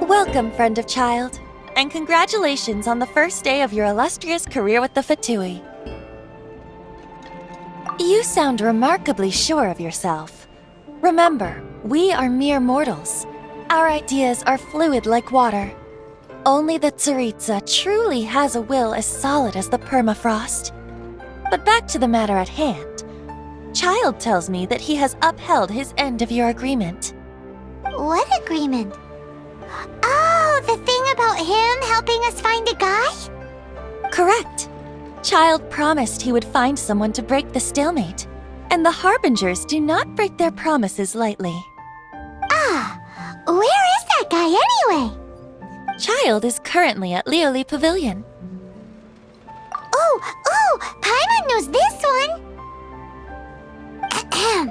Welcome, friend of child, and congratulations on the first day of your illustrious career with the Fatui. You sound remarkably sure of yourself. Remember, we are mere mortals. Our ideas are fluid like water. Only the Tsaritsa truly has a will as solid as the permafrost. But back to the matter at hand. Child tells me that he has upheld his end of your agreement. What agreement? Oh, the thing about him helping us find a guy? Correct. Child promised he would find someone to break the stalemate. And the Harbingers do not break their promises lightly. Ah, where is that guy anyway? Child is currently at Lioli Pavilion. Oh, Paimon knows this one! Ahem.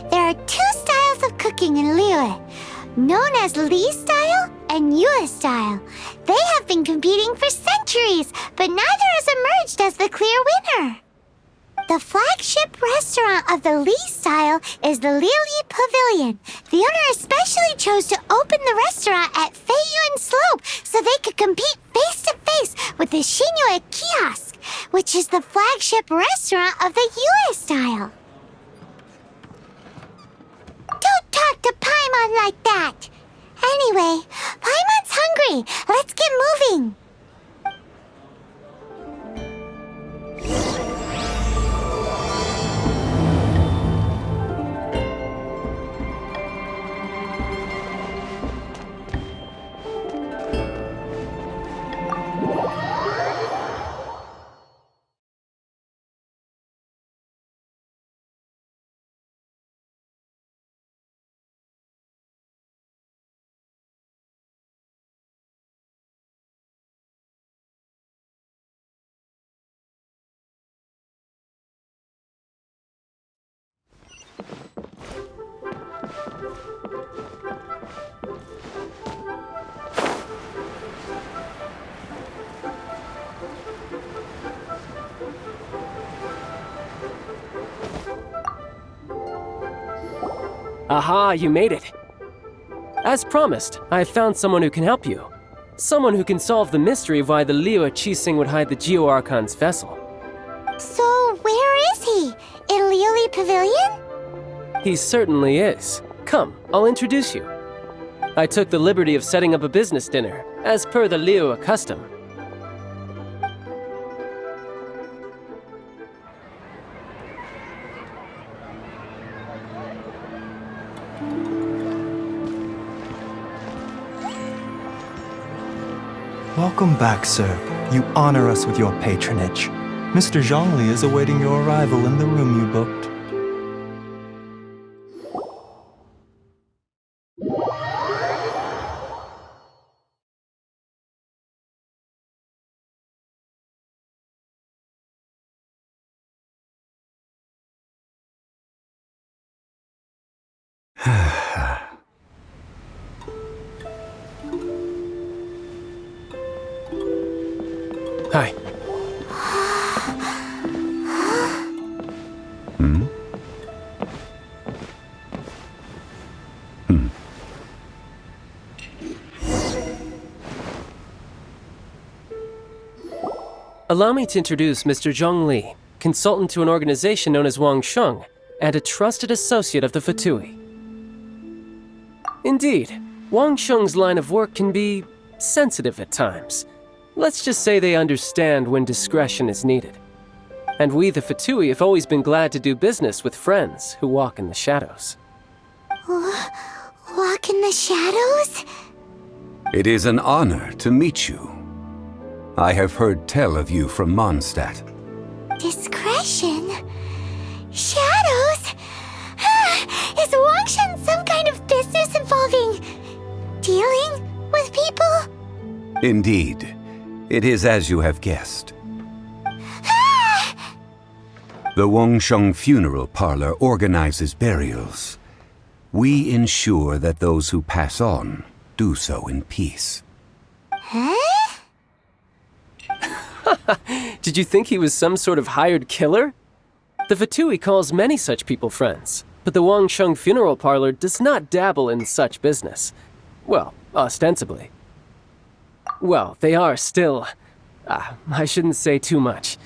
There are two styles of cooking in Liyue, known as Li style and Yue style. They have been competing for centuries, but neither has emerged as the clear winner. The flagship restaurant of the Li style is the Lioli Pavilion. The owner especially chose to open the restaurant at Feiyuan Slope so they could compete face-to-face with the Xinyue Kiosk, which is the flagship restaurant of the Yue style. Don't talk to Paimon like that! Anyway, Paimon's hungry. Let's get moving. Aha, you made it. As promised, I've found someone who can help you. Someone who can solve the mystery of why the Liyue Qixing would hide the Geo-Archon's vessel. So, where is he? In Lioli Pavilion? He certainly is. Come, I'll introduce you. I took the liberty of setting up a business dinner, as per the Liyue custom. Welcome back, sir. You honor us with your patronage. Mr. Zhongli is awaiting your arrival in the room you booked. Hi. Allow me to introduce Mr. Zhongli, consultant to an organization known as Wengshang, and a trusted associate of the Fatui. Indeed, Wengshang's line of work can be sensitive at times. Let's just say they understand when discretion is needed. And we, the Fatui, have always been glad to do business with friends who walk in the shadows. Walk in the shadows? It is an honor to meet you. I have heard tell of you from Mondstadt. Discretion? Shadows? Is Wengshang some kind of business involving dealing with people? Indeed, it is as you have guessed. The Wengshang Funeral Parlor organizes burials. We ensure that those who pass on do so in peace. Huh? Did you think he was some sort of hired killer? The Fatui calls many such people friends, but the Wengshang Funeral Parlor does not dabble in such business. Well, ostensibly. Well, they are still... I shouldn't say too much.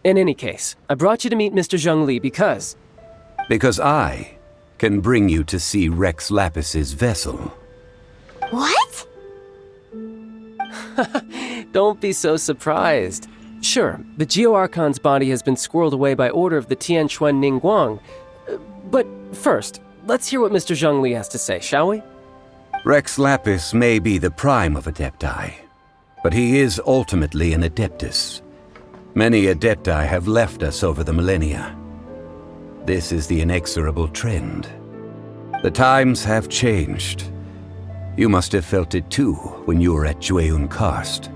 In any case, I brought you to meet Mr. Zhongli because... Because I can bring you to see Rex Lapis's vessel. What? Don't be so surprised. Sure, the Geo-Archon's body has been squirreled away by order of the Tianquan Ningguang. But first, let's hear what Mr. Zhongli has to say, shall we? Rex Lapis may be the prime of Adepti, but he is ultimately an Adeptus. Many Adepti have left us over the millennia. This is the inexorable trend. The times have changed. You must have felt it too when you were at Jueyun Karst.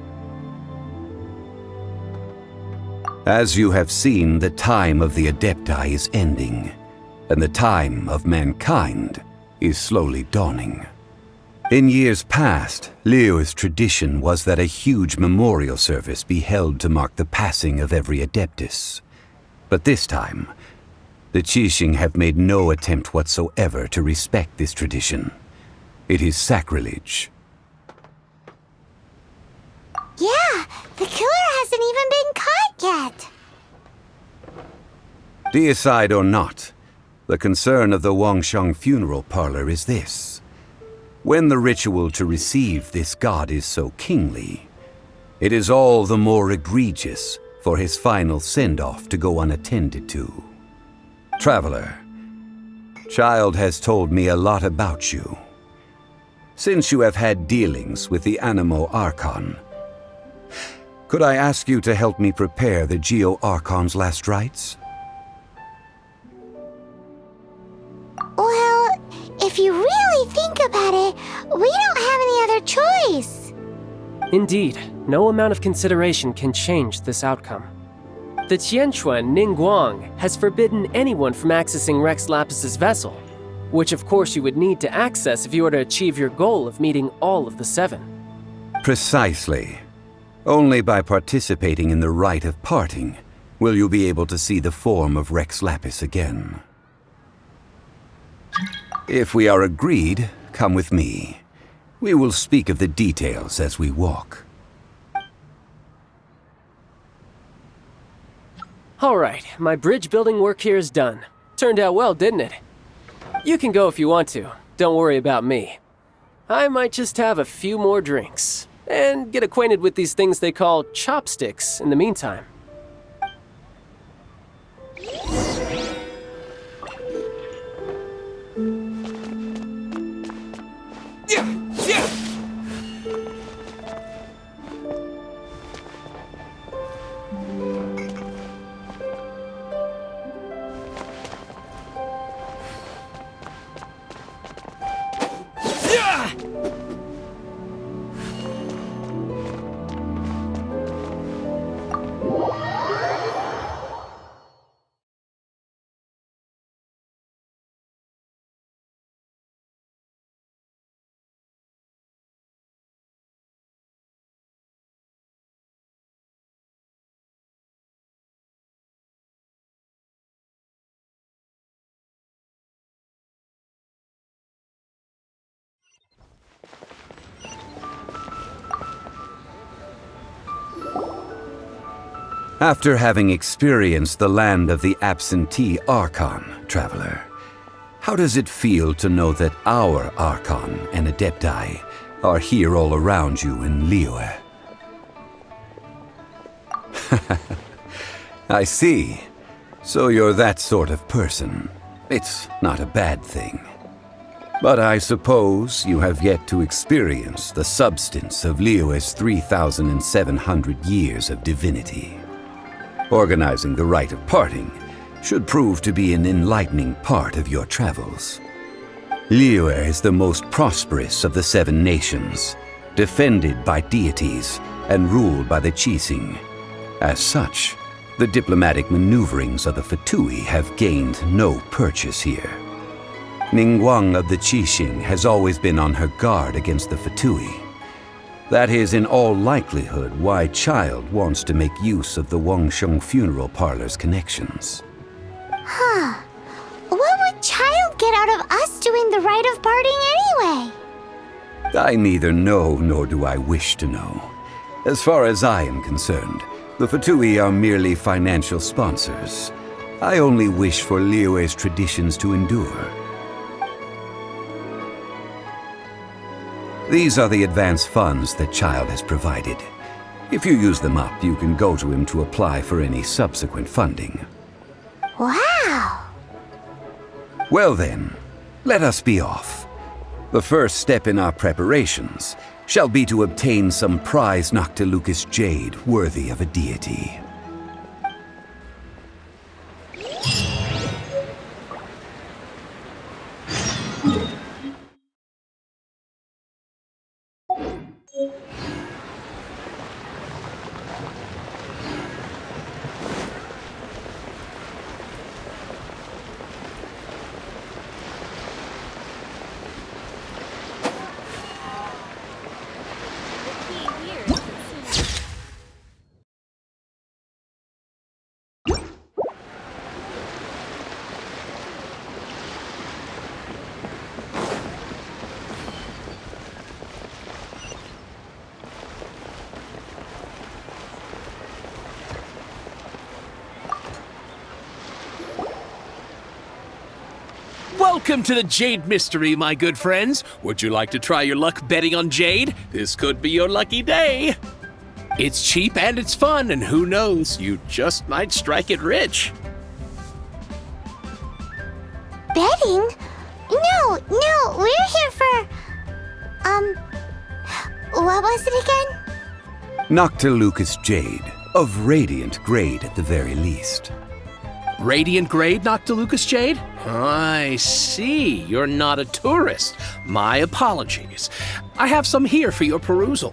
As you have seen, the time of the Adepti is ending, and the time of mankind is slowly dawning. In years past, Liyue's tradition was that a huge memorial service be held to mark the passing of every Adeptus. But this time, the Qixing have made no attempt whatsoever to respect this tradition. It is sacrilege. Yeah, the killer hasn't even been caught yet. Deicide or not, the concern of the Wengshang Funeral Parlor is this. When the ritual to receive this god is so kingly, it is all the more egregious for his final send-off to go unattended to. Traveler, Child has told me a lot about you. Since you have had dealings with the Animo Archon, could I ask you to help me prepare the Geo-Archon's last rites? Well, if you really think about it, we don't have any other choice. Indeed, no amount of consideration can change this outcome. The Tianquan Ningguang has forbidden anyone from accessing Rex Lapis's vessel, which of course you would need to access if you were to achieve your goal of meeting all of the 7. Precisely. Only by participating in the rite of parting will you be able to see the form of Rex Lapis again. If we are agreed, come with me. We will speak of the details as we walk. All right, my bridge building work here is done. Turned out well, didn't it? You can go if you want to. Don't worry about me. I might just have a few more drinks and get acquainted with these things they call chopsticks in the meantime. After having experienced the land of the absentee Archon, traveler, how does it feel to know that our Archon and Adepti are here all around you in Liyue? I see. So you're that sort of person. It's not a bad thing. But I suppose you have yet to experience the substance of Liyue's 3,700 years of divinity. Organizing the rite of parting should prove to be an enlightening part of your travels. Liyue is the most prosperous of the 7 nations, defended by deities and ruled by the Qixing. As such, the diplomatic maneuverings of the Fatui have gained no purchase here. Ningguang of the Qixing has always been on her guard against the Fatui. That is in all likelihood why Child wants to make use of the Wengshang funeral parlor's connections. Huh. What would Child get out of us doing the rite of parting anyway? I neither know nor do I wish to know. As far as I am concerned, the Fatui are merely financial sponsors. I only wish for Liyue's traditions to endure. These are the advance funds that Child has provided. If you use them up, you can go to him to apply for any subsequent funding. Wow! Well then, let us be off. The first step in our preparations shall be to obtain some prize Noctilucous jade worthy of a deity. Welcome to the Jade Mystery, my good friends. Would you like to try your luck betting on Jade? This could be your lucky day. It's cheap and it's fun, and who knows, you just might strike it rich. Betting? No, we're here for... what was it again? Noctilucous jade, of radiant grade at the very least. Radiant grade, Noctilucous jade? I see. You're not a tourist. My apologies. I have some here for your perusal.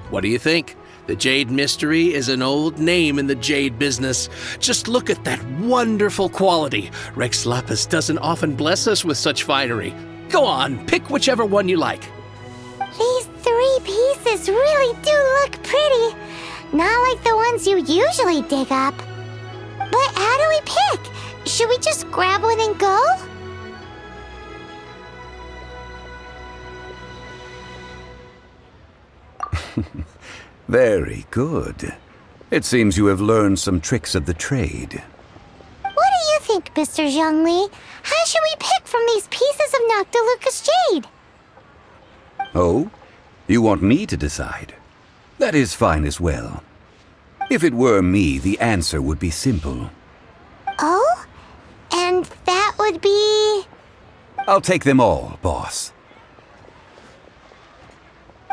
What do you think? The Jade Mystery is an old name in the jade business. Just look at that wonderful quality. Rex Lapis doesn't often bless us with such finery. Go on, pick whichever one you like. These 3 pieces really do look pretty. Not like the ones you usually dig up. But how do we pick? Should we just grab one and go? Very good. It seems you have learned some tricks of the trade. What do you think, Mr. Zhongli? How should we pick from these pieces of Noctilucous jade? Oh? You want me to decide? That is fine as well. If it were me, the answer would be simple. Oh? And that would be... I'll take them all, boss.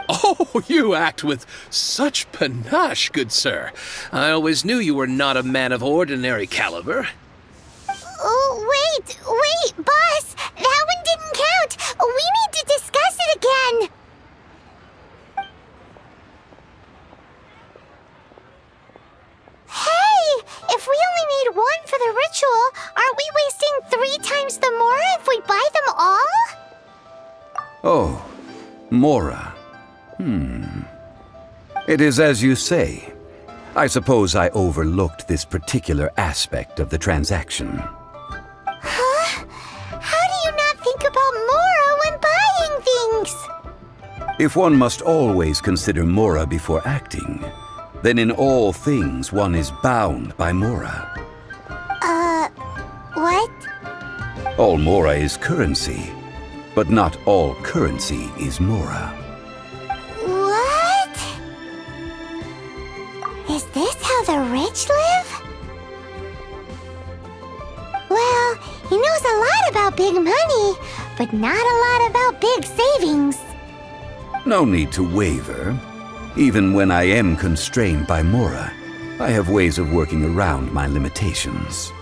Oh, you act with such panache, good sir. I always knew you were not a man of ordinary caliber. Oh, wait, boss! That one didn't count! We need to discuss it again! Hey! If we only need one for the ritual, aren't we wasting 3 times the Mora if we buy them all? Oh, Mora. It is as you say. I suppose I overlooked this particular aspect of the transaction. Huh? How do you not think about Mora when buying things? If one must always consider Mora before acting, then in all things one is bound by Mora. What? All Mora is currency, but not all currency is Mora. What? Is this how the rich live? Well, he knows a lot about big money, but not a lot about big savings. No need to waver. Even when I am constrained by Mora, I have ways of working around my limitations.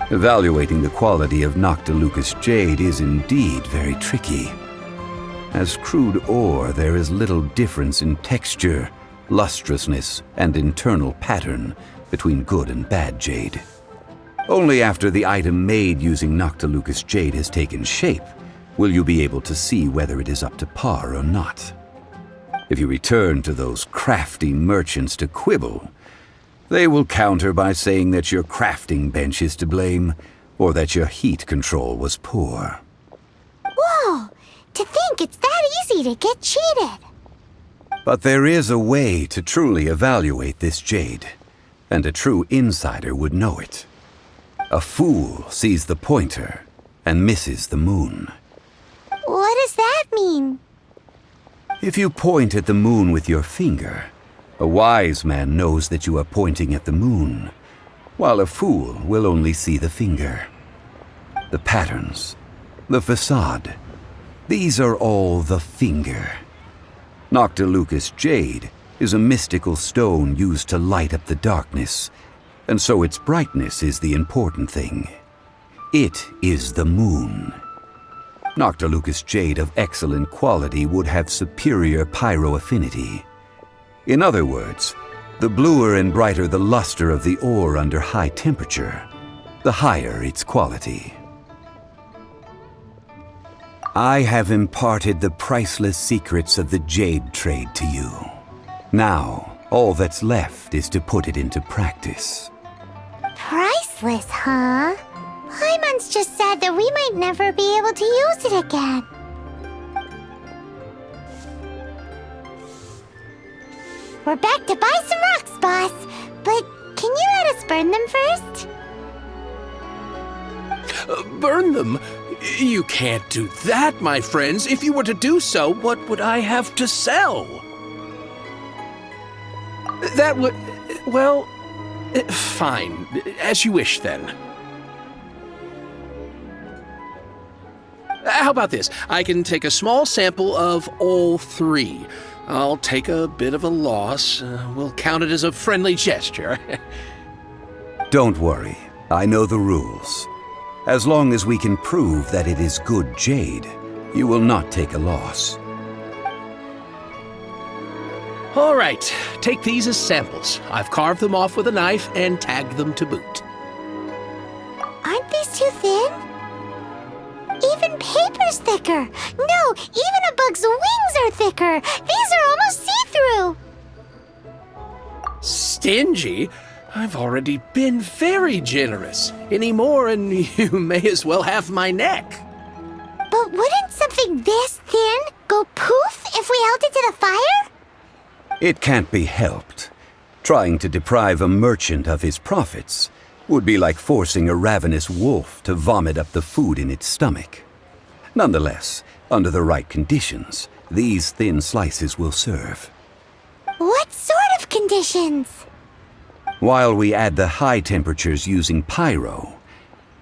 Evaluating the quality of Noctilucous jade is indeed very tricky. As crude ore, there is little difference in texture, lustrousness, and internal pattern between good and bad jade. Only after the item made using Noctilucous jade has taken shape will you be able to see whether it is up to par or not. If you return to those crafty merchants to quibble, they will counter by saying that your crafting bench is to blame, or that your heat control was poor. Whoa! To think it's that easy to get cheated! But there is a way to truly evaluate this jade, and a true insider would know it. A fool sees the pointer and misses the moon. What does that mean? If you point at the moon with your finger, a wise man knows that you are pointing at the moon, while a fool will only see the finger. The patterns, the facade, these are all the finger. Noctilucous jade is a mystical stone used to light up the darkness, and so its brightness is the important thing. It is the moon. Noctilucous jade of excellent quality would have superior pyro-affinity. In other words, the bluer and brighter the luster of the ore under high temperature, the higher its quality. I have imparted the priceless secrets of the jade trade to you. Now, all that's left is to put it into practice. Priceless, huh? Hyman's just said that we might never be able to use it again. We're back to buy some rocks, boss. But can you let us burn them first? Burn them? You can't do that, my friends. If you were to do so, what would I have to sell? That would... well... fine. As you wish, then. How about this? I can take a small sample of all three. I'll take a bit of a loss. We'll count it as a friendly gesture. Don't worry, I know the rules. As long as we can prove that it is good jade, you will not take a loss. All right, take these as samples. I've carved them off with a knife and tagged them to boot. Aren't these too thin? Even paper's thicker. No, even a bug's wings are thicker. These are almost see-through. Stingy? I've already been very generous. Any more and you may as well have my neck. But wouldn't something this thin go poof if we held it to the fire? It can't be helped. Trying to deprive a merchant of his profits would be like forcing a ravenous wolf to vomit up the food in its stomach. Nonetheless, under the right conditions, these thin slices will serve. What sort of conditions? While we add the high temperatures using pyro,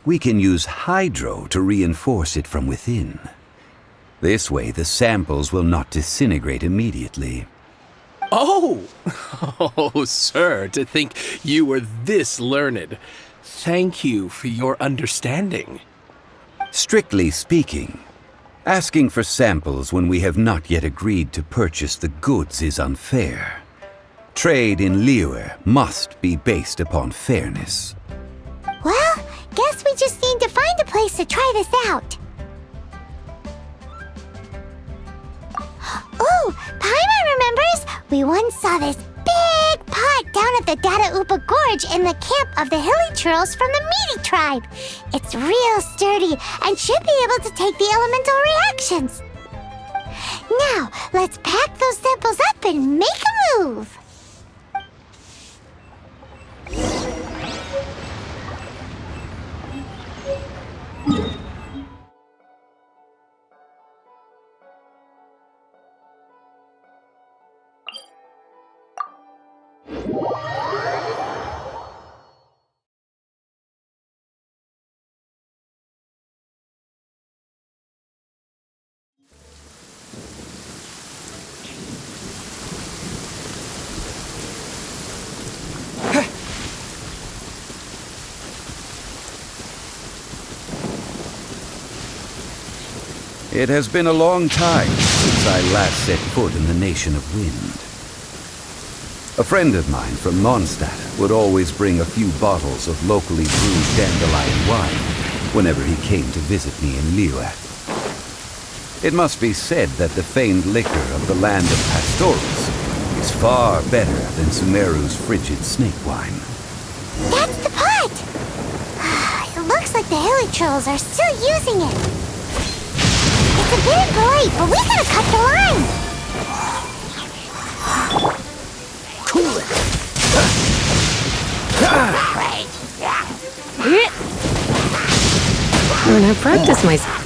we can use hydro to reinforce it from within. This way, the samples will not disintegrate immediately. Oh! Oh, sir, to think you were this learned. Thank you for your understanding. Strictly speaking, asking for samples when we have not yet agreed to purchase the goods is unfair. Trade in Liyue must be based upon fairness. Well, guess we just need to find a place to try this out. Ooh, Paimon remembers! We once saw this big pot down at the Data Upa Gorge in the camp of the Hilly Churls from the Meaty tribe. It's real sturdy and should be able to take the elemental reactions. Now, let's pack those samples up and make a move! It has been a long time since I last set foot in the Nation of Wind. A friend of mine from Mondstadt would always bring a few bottles of locally brewed dandelion wine whenever he came to visit me in Liyue. It must be said that the famed liquor of the land of Pastorals is far better than Sumeru's frigid snake wine. That's the pot! It looks like the hilly trolls are still using it. It's a bit impolite, but we gotta cut the line! Cool it! When I practice myself.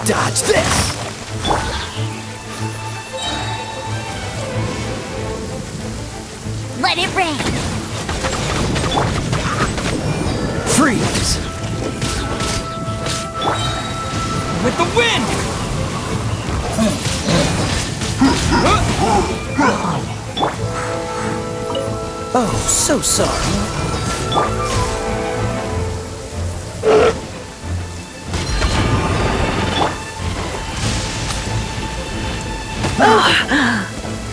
Dodge this! Let it rain! Freeze! With the wind! Oh, so sorry.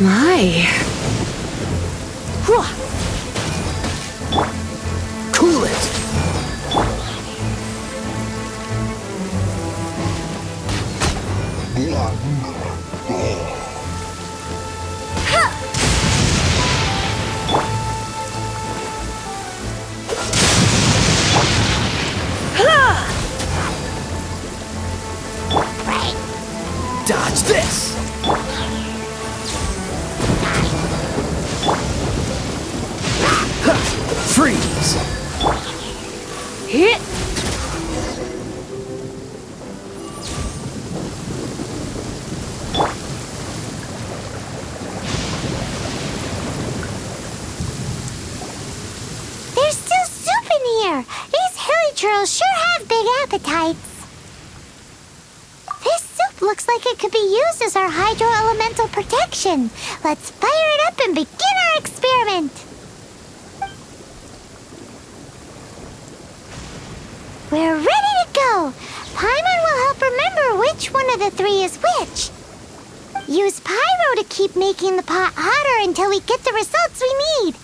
My. Cool it! Dodge this! Freeze! Hit! There's still soup in here! These hilly trolls sure have big appetites. This soup looks like it could be used as our hydro-elemental protection. Let's fire it up and begin our experiment. We're ready to go! Paimon will help remember which one of the three is which. Use pyro to keep making the pot hotter until we get the results we need.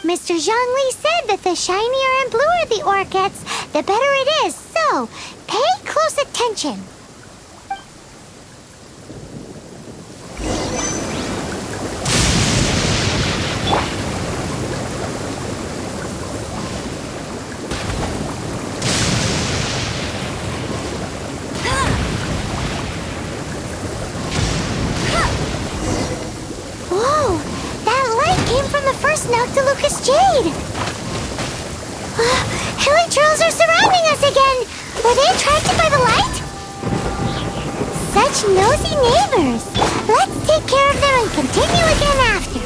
Mr. Zhongli said that the shinier and bluer the ore gets, the better it is, so pay close attention. Whoa! That light came from the first Noctilucous Jade! Hilly trolls are surrounding us again! Were they attracted by the light? Such nosy neighbors! Let's take care of them and continue again after.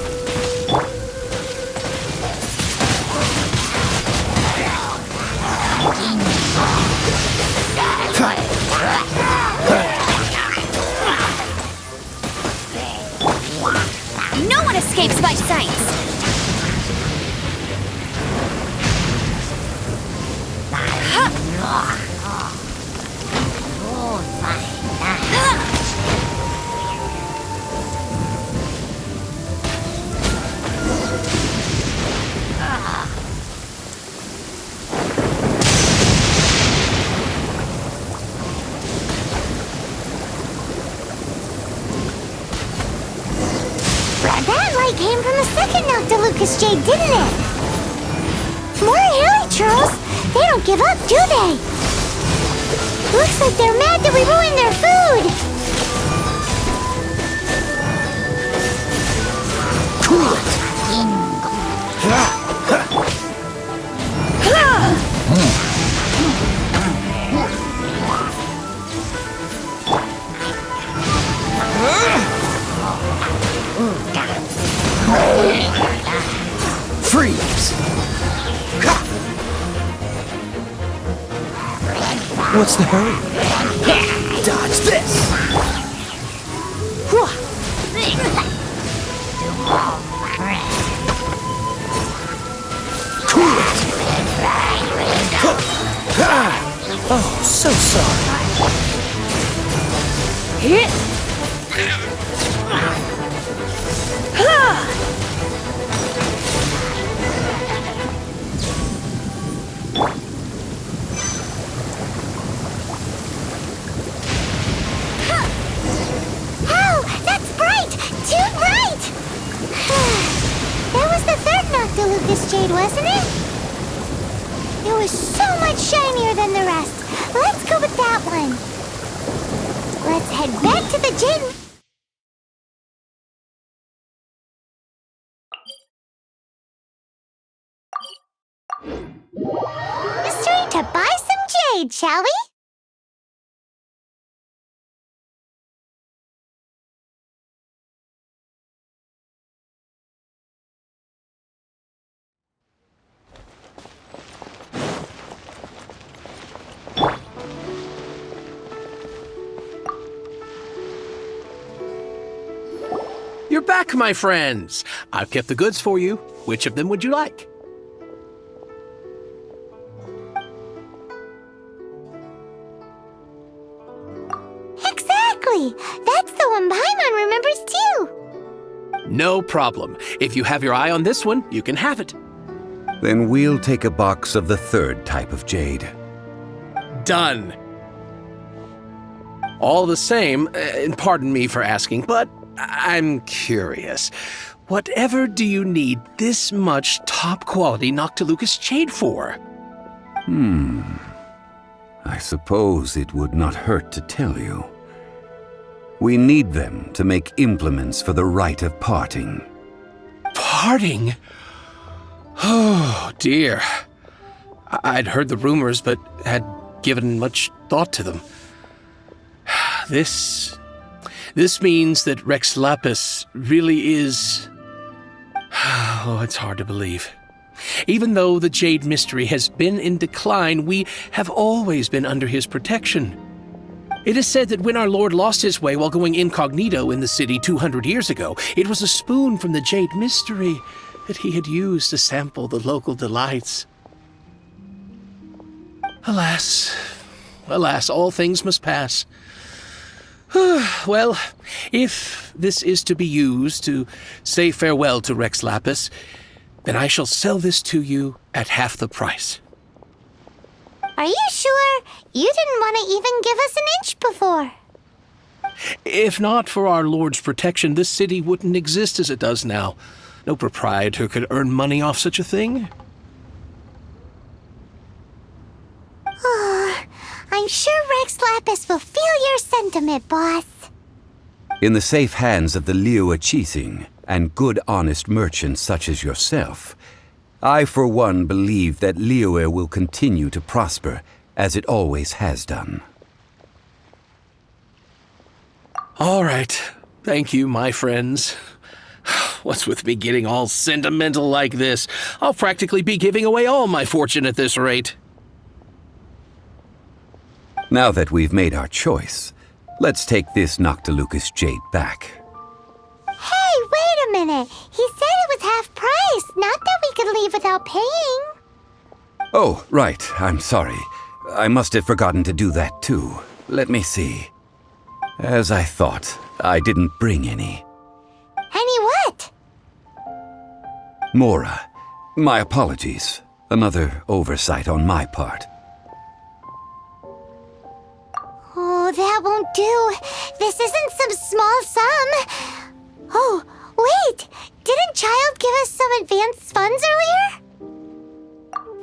No one escapes my sights! Lucas Jade, didn't it? More hilly churls? They don't give up, do they? Looks like they're mad that we ruined their food. Cool it! Freeze! What's the hurry? Dodge this! Cool it! Oh, so sorry. Oh, that's bright! Too bright! That was the third Noctilucous Jade, wasn't it? It was so much shinier than the rest. Let's go with that one. Let's head back to the Jade... Mystery to buy some jade, shall we? You're back, my friends. I've kept the goods for you. Which of them would you like? Exactly! That's the one Paimon remembers too! No problem. If you have your eye on this one, you can have it. Then we'll take a box of the third type of jade. Done. All the same, and pardon me for asking, but I'm curious. Whatever do you need this much top-quality Noctilucous jade for? I suppose it would not hurt to tell you. We need them to make implements for the rite of parting. Parting? Oh, dear. I'd heard the rumors, but had given much thought to them. This means that Rex Lapis really is... Oh, it's hard to believe. Even though the Jade Mystery has been in decline, we have always been under his protection. It is said that when our Lord lost his way while going incognito in the city 200 years ago, it was a spoon from the Jade Mystery that he had used to sample the local delights. Alas, all things must pass. Well, if this is to be used to say farewell to Rex Lapis, then I shall sell this to you at half the price. Are you sure? You didn't want to even give us an inch before. If not for our Lord's protection, this city wouldn't exist as it does now. No proprietor could earn money off such a thing. I'm sure Rex Lapis will feel your sentiment, boss. In the safe hands of the Liyue Qixing and good honest merchants such as yourself, I for one believe that Liyue will continue to prosper as it always has done. All right. Thank you, my friends. What's with me getting all sentimental like this? I'll practically be giving away all my fortune at this rate. Now that we've made our choice, let's take this Noctilucous jade back. Hey, wait a minute. He said it was half price, not that we could leave without paying. Oh, right. I'm sorry. I must have forgotten to do that too. Let me see. As I thought, I didn't bring any. Any what? Mora, my apologies. Another oversight on my part. Oh, that won't do. This isn't some small sum. Oh, wait. Didn't Child give us some advanced funds earlier?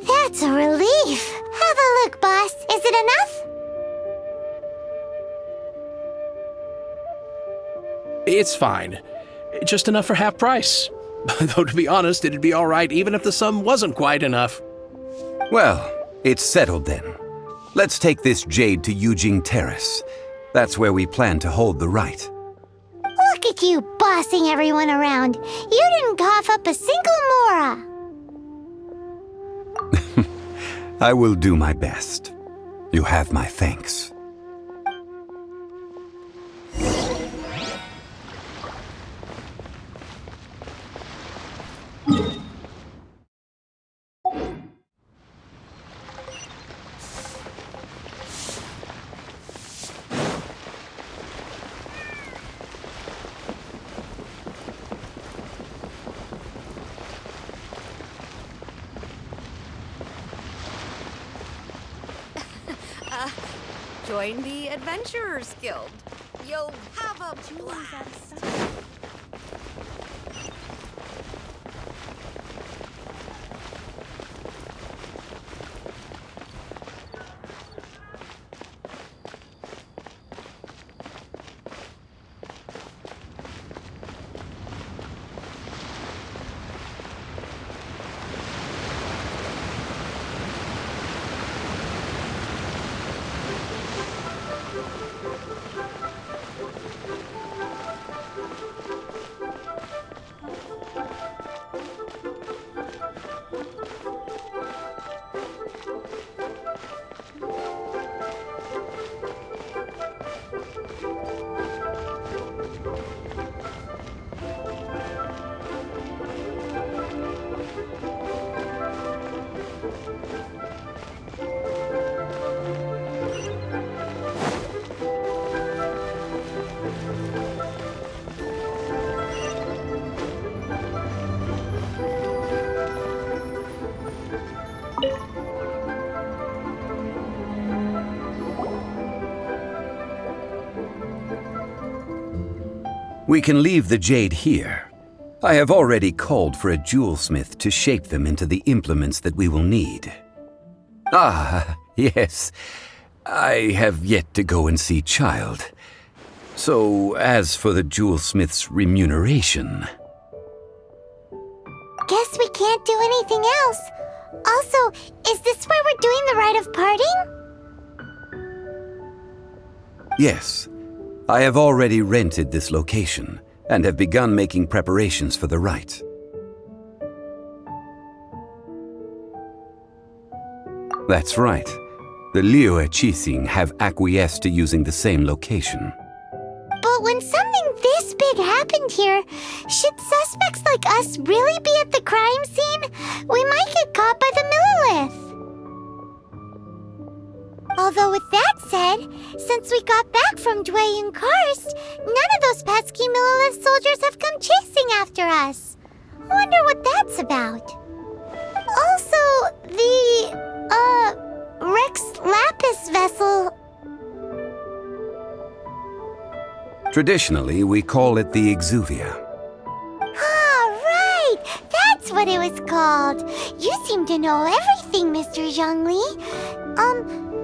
That's a relief. Have a look, boss. Is it enough? It's fine. Just enough for half price. Though, to be honest, it'd be all right even if the sum wasn't quite enough. Well, it's settled then. Let's take this jade to Yujing Terrace. That's where we plan to hold the rite. Look at you bossing everyone around. You didn't cough up a single mora. I will do my best. You have my thanks. Join the Adventurers Guild. You'll have a blast. We can leave the jade here. I have already called for a jewelsmith to shape them into the implements that we will need. Ah, yes. I have yet to go and see Child. So, as for the jewelsmith's remuneration... Guess we can't do anything else. Also, is this where we're doing the rite of parting? Yes. I have already rented this location and have begun making preparations for the rite. That's right. The Liyue Qixing have acquiesced to using the same location. But when something this big happened here, should suspects like us really be at the crime scene? We might get caught by the Millilith. Although with that said, since we got back from Dwayne Karst, none of those pesky Millilith soldiers have come chasing after us. Wonder what that's about. Also, the, Rex Lapis vessel... Traditionally, we call it the Exuvia. Ah, right! That's what it was called. You seem to know everything, Mr. Zhongli.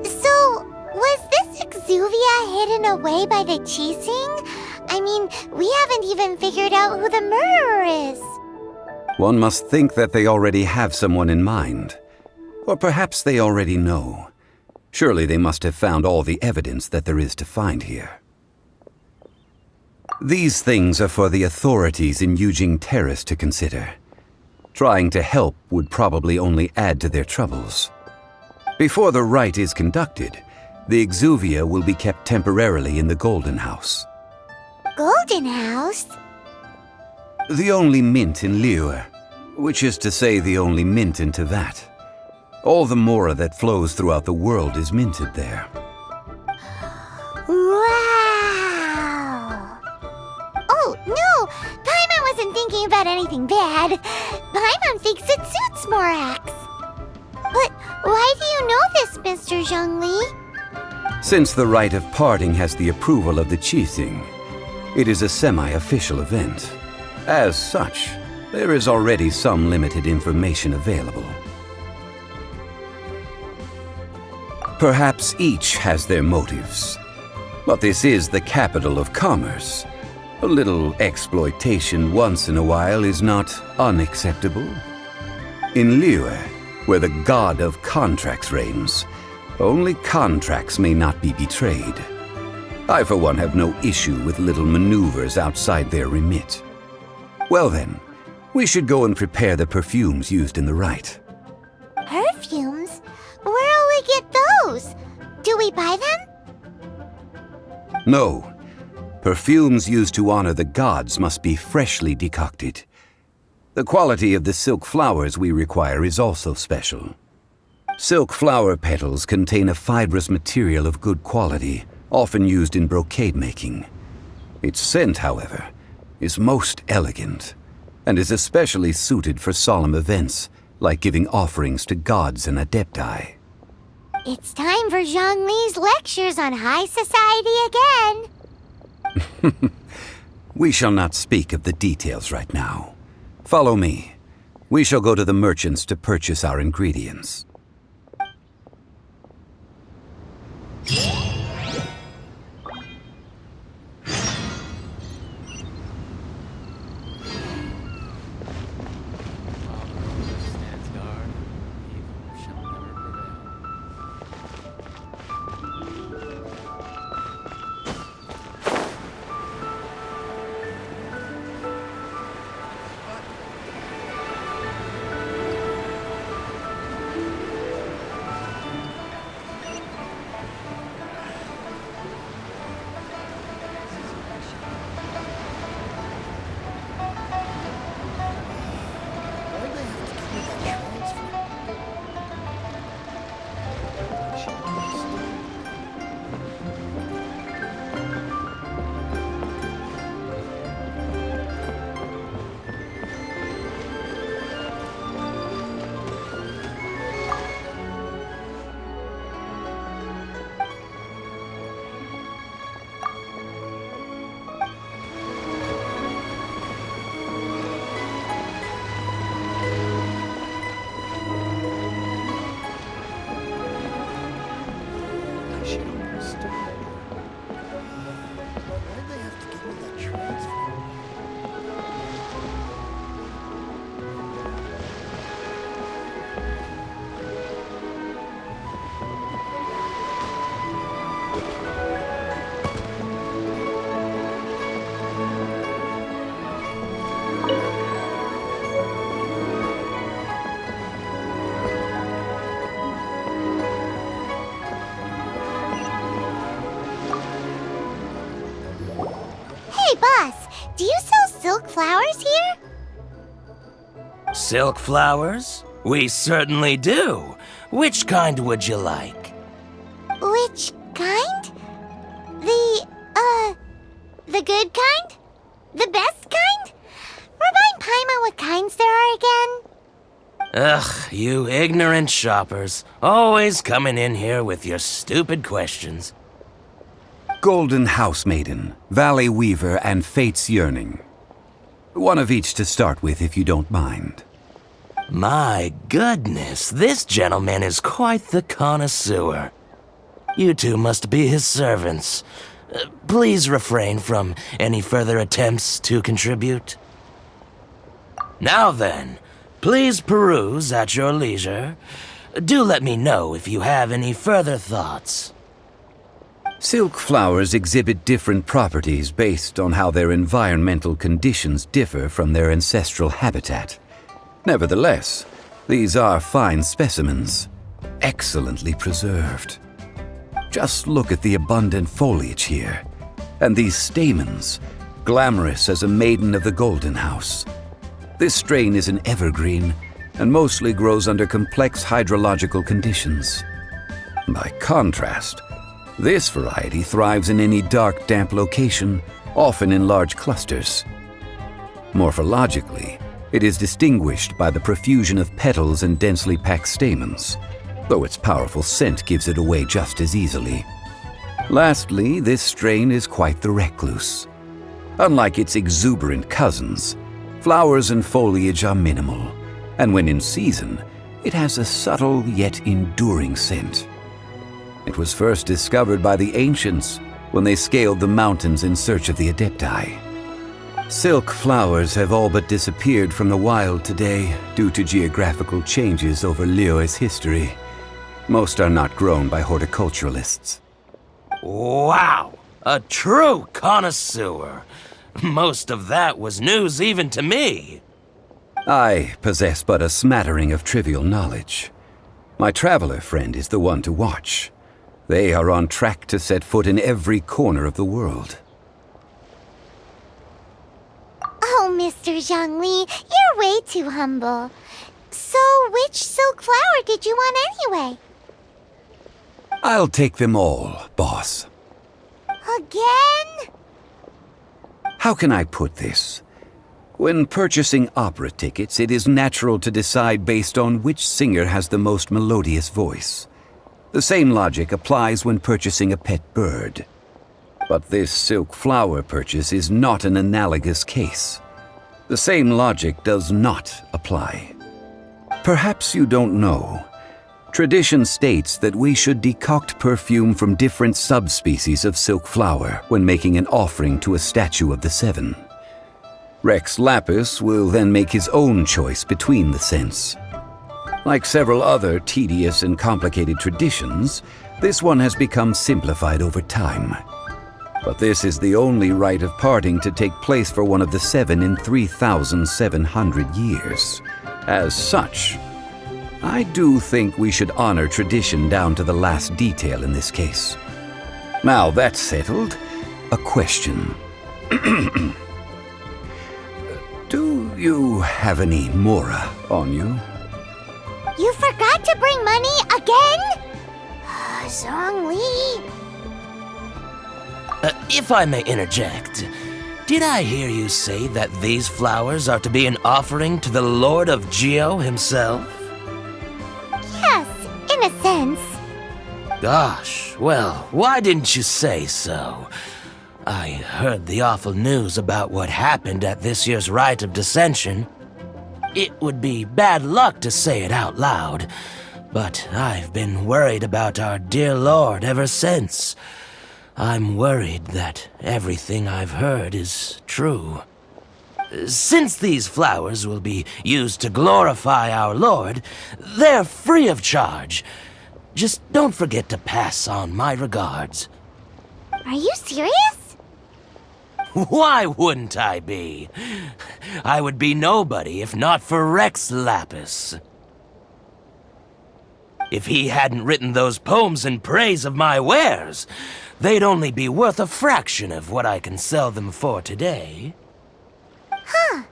So, was this Exuvia hidden away by the Qixing? I mean, we haven't even figured out who the murderer is. One must think that they already have someone in mind. Or perhaps they already know. Surely they must have found all the evidence that there is to find here. These things are for the authorities in Yujing Terrace to consider. Trying to help would probably only add to their troubles. Before the rite is conducted, the Exuvia will be kept temporarily in the Golden House. Golden House? The only mint in Liyue, which is to say the only mint in Teyvat. All the mora that flows throughout the world is minted there. Wow! Oh, no! Paimon wasn't thinking about anything bad. Paimon thinks it suits Morax. But why do you know this, Mr. Zhongli? Since the rite of parting has the approval of the Qixing, it is a semi-official event. As such, there is already some limited information available. Perhaps each has their motives, but this is the capital of commerce. A little exploitation once in a while is not unacceptable. In Liyue, where the god of contracts reigns, only contracts may not be betrayed. I, for one, have no issue with little maneuvers outside their remit. Well then, we should go and prepare the perfumes used in the rite. Perfumes? Where'll we get those? Do we buy them? No. Perfumes used to honor the gods must be freshly decocted. The quality of the silk flowers we require is also special. Silk flower petals contain a fibrous material of good quality, often used in brocade making. Its scent, however, is most elegant, and is especially suited for solemn events, like giving offerings to gods and adepti. It's time for Zhongli's lectures on high society again. We shall not speak of the details right now. Follow me. We shall go to the merchants to purchase our ingredients. Do you sell silk flowers here? Silk flowers? We certainly do. Which kind would you like? Which kind? The good kind? The best kind? Remind Paimon what kinds there are again. Ugh, you ignorant shoppers. Always coming in here with your stupid questions. Golden House Maiden, Valley Weaver, and Fate's Yearning. One of each to start with, if you don't mind. My goodness, this gentleman is quite the connoisseur. You two must be his servants. Please refrain from any further attempts to contribute. Now then, please peruse at your leisure. Do let me know if you have any further thoughts. Silk flowers exhibit different properties based on how their environmental conditions differ from their ancestral habitat. Nevertheless, these are fine specimens, excellently preserved. Just look at the abundant foliage here, and these stamens, glamorous as a maiden of the Golden House. This strain is an evergreen, and mostly grows under complex hydrological conditions. By contrast, this variety thrives in any dark, damp location, often in large clusters. Morphologically, it is distinguished by the profusion of petals and densely packed stamens, though its powerful scent gives it away just as easily. Lastly, this strain is quite the recluse. Unlike its exuberant cousins, Flowers and foliage are minimal, and when in season, it has a subtle yet enduring scent. It was first discovered by the ancients when they scaled the mountains in search of the Adepti. Silk flowers have all but disappeared from the wild today due to geographical changes over Liyue's history. Most are not grown by horticulturalists. Wow! A true connoisseur. Most of that was news even to me. I possess but a smattering of trivial knowledge. My traveler friend is the one to watch. They are on track to set foot in every corner of the world. Oh, Mr. Zhongli, you're way too humble. So, which silk flower did you want anyway? I'll take them all, boss. Again? How can I put this? When purchasing opera tickets, it is natural to decide based on which singer has the most melodious voice. The same logic applies when purchasing a pet bird. But this silk flower purchase is not an analogous case. The same logic does not apply. Perhaps you don't know. Tradition states that we should decoct perfume from different subspecies of silk flower when making an offering to a statue of the seven. Rex Lapis will then make his own choice between the scents. Like several other tedious and complicated traditions, this one has become simplified over time. But this is the only rite of parting to take place for one of the seven in 3,700 years. As such, I do think we should honor tradition down to the last detail in this case. Now that's settled, a question. Do you have any mora on you? You forgot to bring money again? Zhongli. If I may interject, did I hear you say that these flowers are to be an offering to the Lord of Geo himself? Yes, in a sense. Gosh, well, why didn't you say so? I heard the awful news about what happened at this year's Rite of Dissension. It would be bad luck to say it out loud, but I've been worried about our dear Lord ever since. I'm worried that everything I've heard is true. Since these flowers will be used to glorify our Lord, they're free of charge. Just don't forget to pass on my regards. Are you serious? Why wouldn't I be? I would be nobody if not for Rex Lapis. If he hadn't written those poems in praise of my wares, they'd only be worth a fraction of what I can sell them for today. Huh.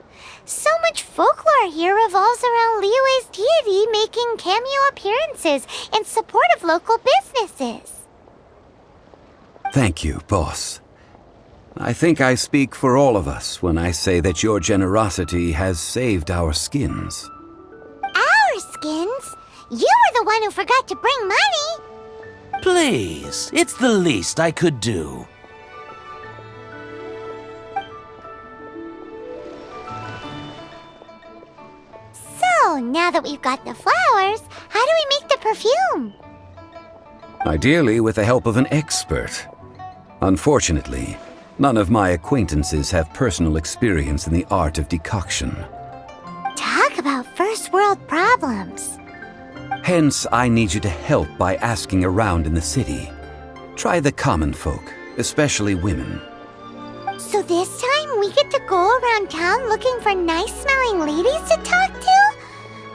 So much folklore here revolves around Liyue's deity making cameo appearances in support of local businesses. Thank you, boss. I think I speak for all of us when I say that your generosity has saved our skins. Our skins? You were the one who forgot to bring money. Please, it's the least I could do. So, now that we've got the flowers, how do we make the perfume? Ideally with the help of an expert. Unfortunately, none of my acquaintances have personal experience in the art of decoction. Talk about first world problems. Hence, I need you to help by asking around in the city. Try the common folk, especially women. So this time we get to go around town looking for nice-smelling ladies to talk to?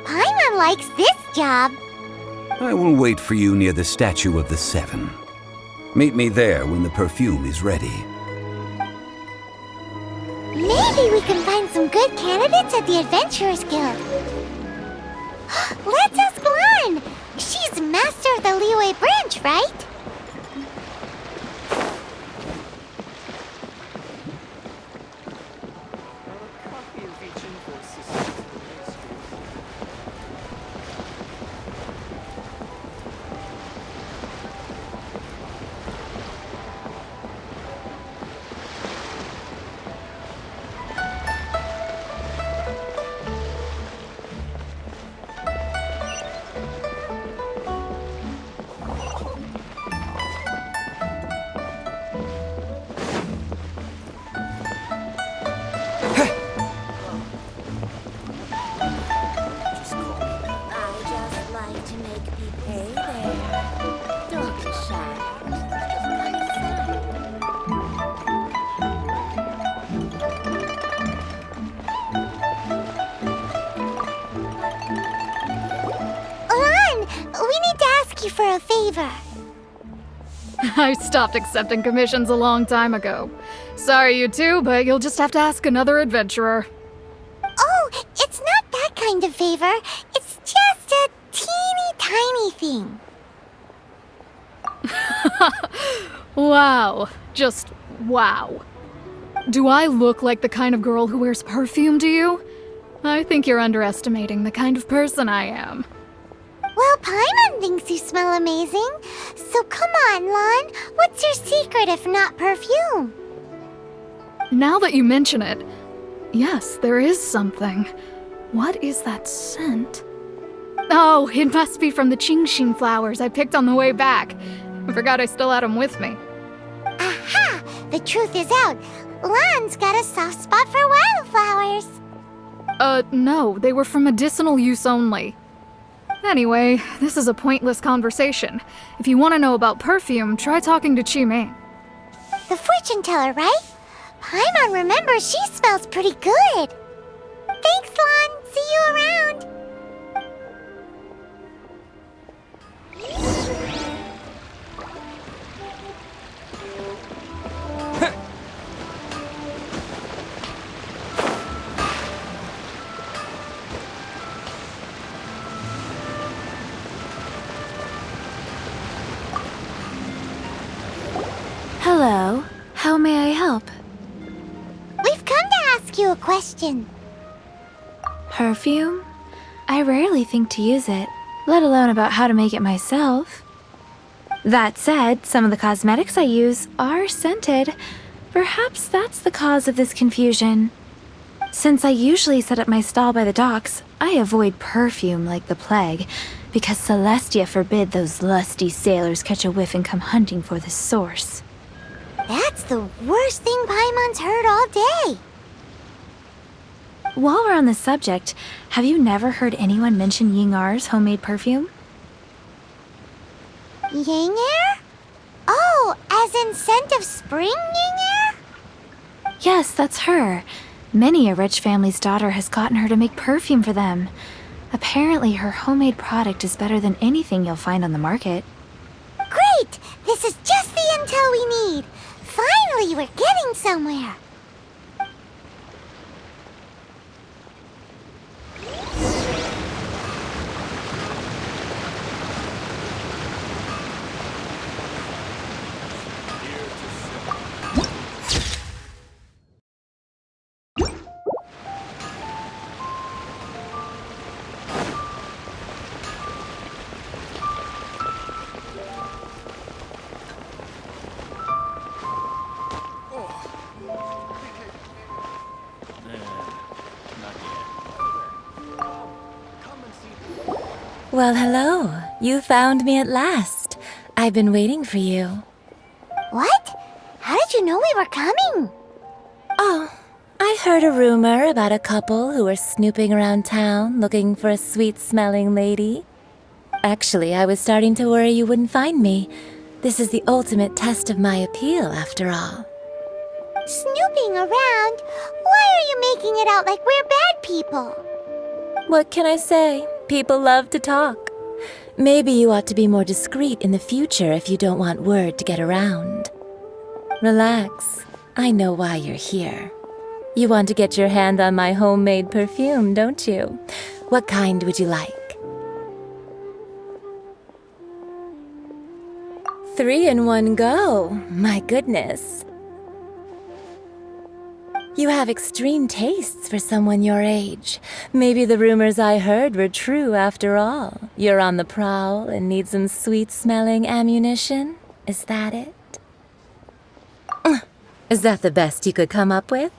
Paimon likes this job. I will wait for you near the statue of the seven. Meet me there when the perfume is ready. Maybe we can find some good candidates at the Adventurers Guild. Let's ask Lan. She's master of the Liyue branch, right? I stopped accepting commissions a long time ago. Sorry, you two, but you'll just have to ask another adventurer. Oh, it's not that kind of favor. It's just a teeny tiny thing. Wow. Just wow. Do I look like the kind of girl who wears perfume to you? I think you're underestimating the kind of person I am. Well, Paimon thinks you smell amazing. So come on, Lon. What's your secret if not perfume? Now that you mention it, yes, there is something. What is that scent? Oh, it must be from the Genshin flowers I picked on the way back. I forgot I still had them with me. Aha! The truth is out. Lon's got a soft spot for wildflowers. No, they were for medicinal use only. Anyway, this is a pointless conversation. If you want to know about perfume, try talking to Chi-Ming. The fortune teller, right? Paimon remembers she smells pretty good. Thanks, Lon. See you around. Hello. How may I help? We've come to ask you a question. Perfume? I rarely think to use it, let alone about how to make it myself. That said, some of the cosmetics I use are scented. Perhaps that's the cause of this confusion. Since I usually set up my stall by the docks, I avoid perfume like the plague, because Celestia forbid those lusty sailors catch a whiff and come hunting for the source. That's the worst thing Paimon's heard all day. While we're on the subject, have you never heard anyone mention Yingar's homemade perfume? Yingar? Oh, as in scent of spring Yingar? Yes, that's her. Many a rich family's daughter has gotten her to make perfume for them. Apparently, her homemade product is better than anything you'll find on the market. Great! This is just the intel we need. Finally, we're getting somewhere. Well, hello. You found me at last. I've been waiting for you. What? How did you know we were coming? Oh, I heard a rumor about a couple who were snooping around town looking for a sweet-smelling lady. Actually, I was starting to worry you wouldn't find me. This is the ultimate test of my appeal, after all. Snooping around? Why are you making it out like we're bad people? What can I say? People love to talk. Maybe you ought to be more discreet in the future if you don't want word to get around. Relax. I know why you're here. You want to get your hand on my homemade perfume, don't you? What kind would you like? 3 in one go. My goodness. You have extreme tastes for someone your age. Maybe the rumors I heard were true after all. You're on the prowl and need some sweet-smelling ammunition? Is that it? Is that the best you could come up with?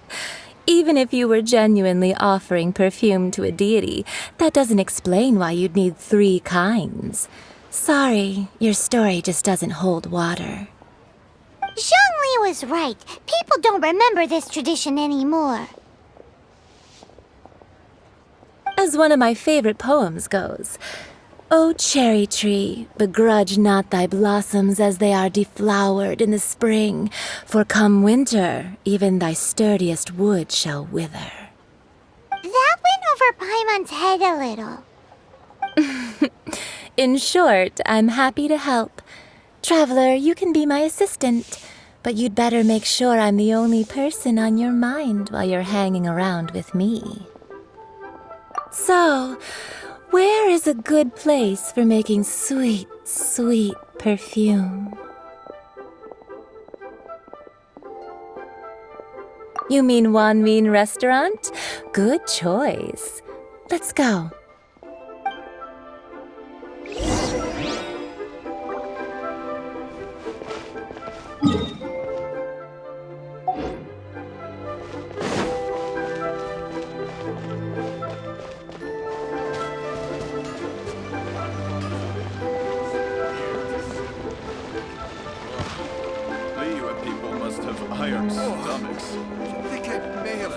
Even if you were genuinely offering perfume to a deity, that doesn't explain why you'd need 3 kinds. Sorry, your story just doesn't hold water. Zhongli was right. People don't remember this tradition anymore. As one of my favorite poems goes, O cherry tree, begrudge not thy blossoms as they are deflowered in the spring, for come winter, even thy sturdiest wood shall wither. That went over Paimon's head a little. In short, I'm happy to help. Traveler, you can be my assistant, but you'd better make sure I'm the only person on your mind while you're hanging around with me. So, where is a good place for making sweet, sweet perfume? You mean Wanmin Restaurant? Good choice. Let's go. People must have iron stomachs. I think I may have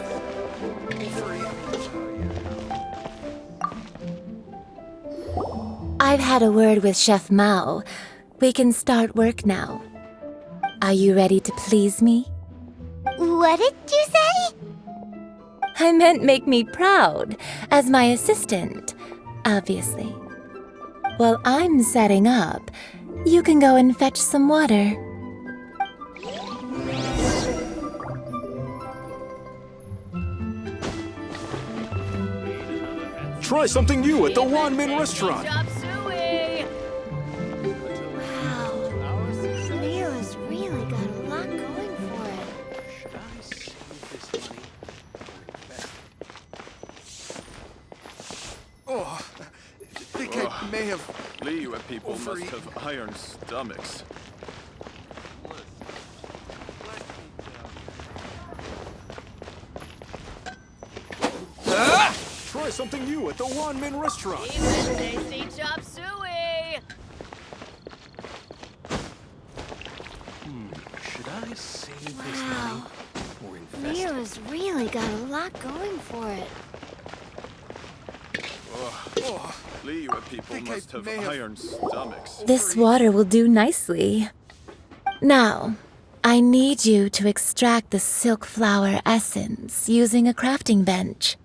I've had a word with Chef Mao. We can start work now. Are you ready to please me? What did you say? I meant make me proud, as my assistant, obviously. While I'm setting up, you can go and fetch some water. Try something new at the Wanmin Restaurant. Wow. Leo's really got a lot going for it. Should I save this money or invest? Oh, I think I may have. Liyue people must have iron stomachs. Try something new at the Wanmin Restaurant. Tasty chop suey. Should I save this money or invest? Leo's really got a lot going for it. Liyue people must have iron stomachs. This water will do nicely. Now, I need you to extract the silk flower essence using a crafting bench.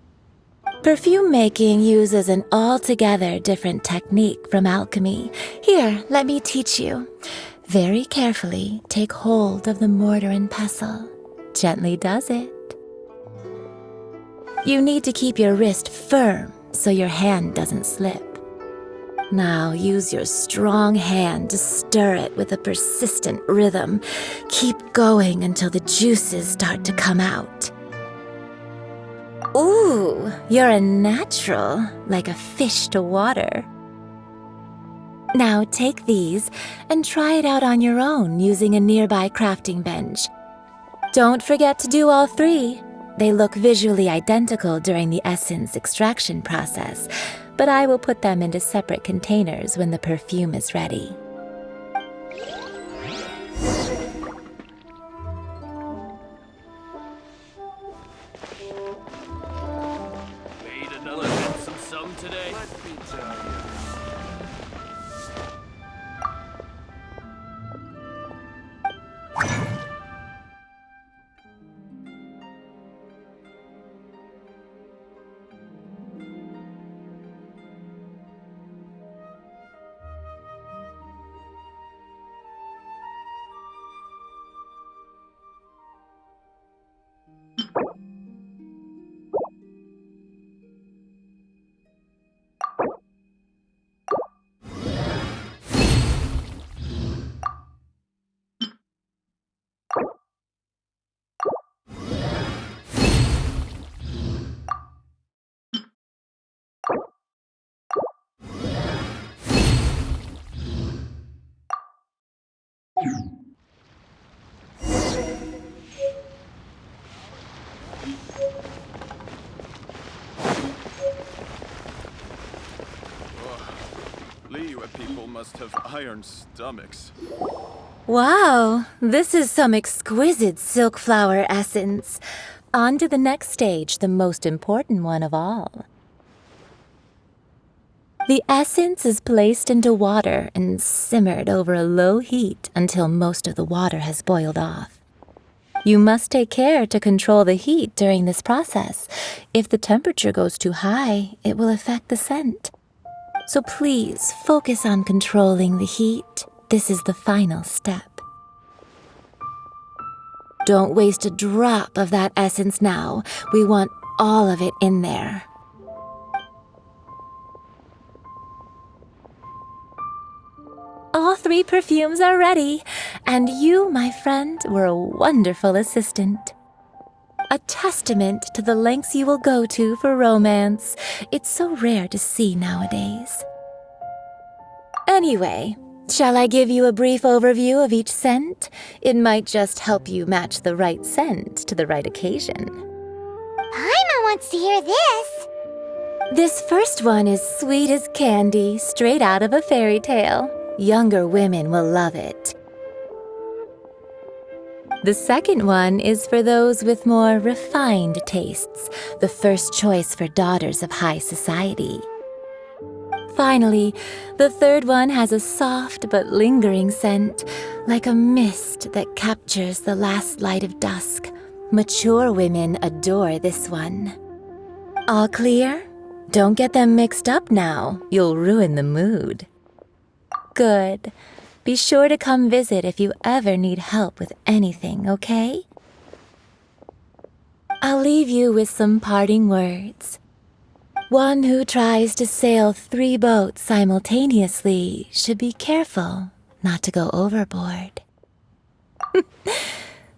Perfume making uses an altogether different technique from alchemy. Here, let me teach you. Very carefully, take hold of the mortar and pestle. Gently does it. You need to keep your wrist firm so your hand doesn't slip. Now use your strong hand to stir it with a persistent rhythm. Keep going until the juices start to come out. Ooh, you're a natural, like a fish to water. Now take these and try it out on your own using a nearby crafting bench. Don't forget to do all three. They look visually identical during the essence extraction process, but I will put them into separate containers when the perfume is ready. Made another handsome sum today. Let me tell you. Liyue people must have iron stomachs. Wow, this is some exquisite silk flower essence. On to the next stage, the most important one of all. The essence is placed into water and simmered over a low heat until most of the water has boiled off. You must take care to control the heat during this process. If the temperature goes too high, it will affect the scent. So please focus on controlling the heat, this is the final step. Don't waste a drop of that essence now. We want all of it in there. All 3 perfumes are ready, and you, my friend, were a wonderful assistant. A testament to the lengths you will go to for romance. It's so rare to see nowadays. Anyway, shall I give you a brief overview of each scent? It might just help you match the right scent to the right occasion. Paimon wants to hear this. This first one is sweet as candy, straight out of a fairy tale. Younger women will love it. The second one is for those with more refined tastes, the first choice for daughters of high society. Finally, the third one has a soft but lingering scent, like a mist that captures the last light of dusk. Mature women adore this one. All clear? Don't get them mixed up now. You'll ruin the mood. Good. Be sure to come visit if you ever need help with anything, okay? I'll leave you with some parting words. One who tries to sail 3 boats simultaneously should be careful not to go overboard.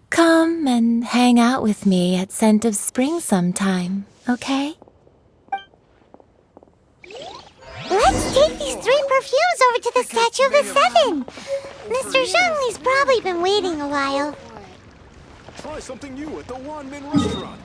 Come and hang out with me at Scent of Spring sometime, okay? Let's take these 3 perfumes over to the Statue of the Seven. Mr. Zhongli's probably been waiting a while. Try something new at the Wanmin restaurant.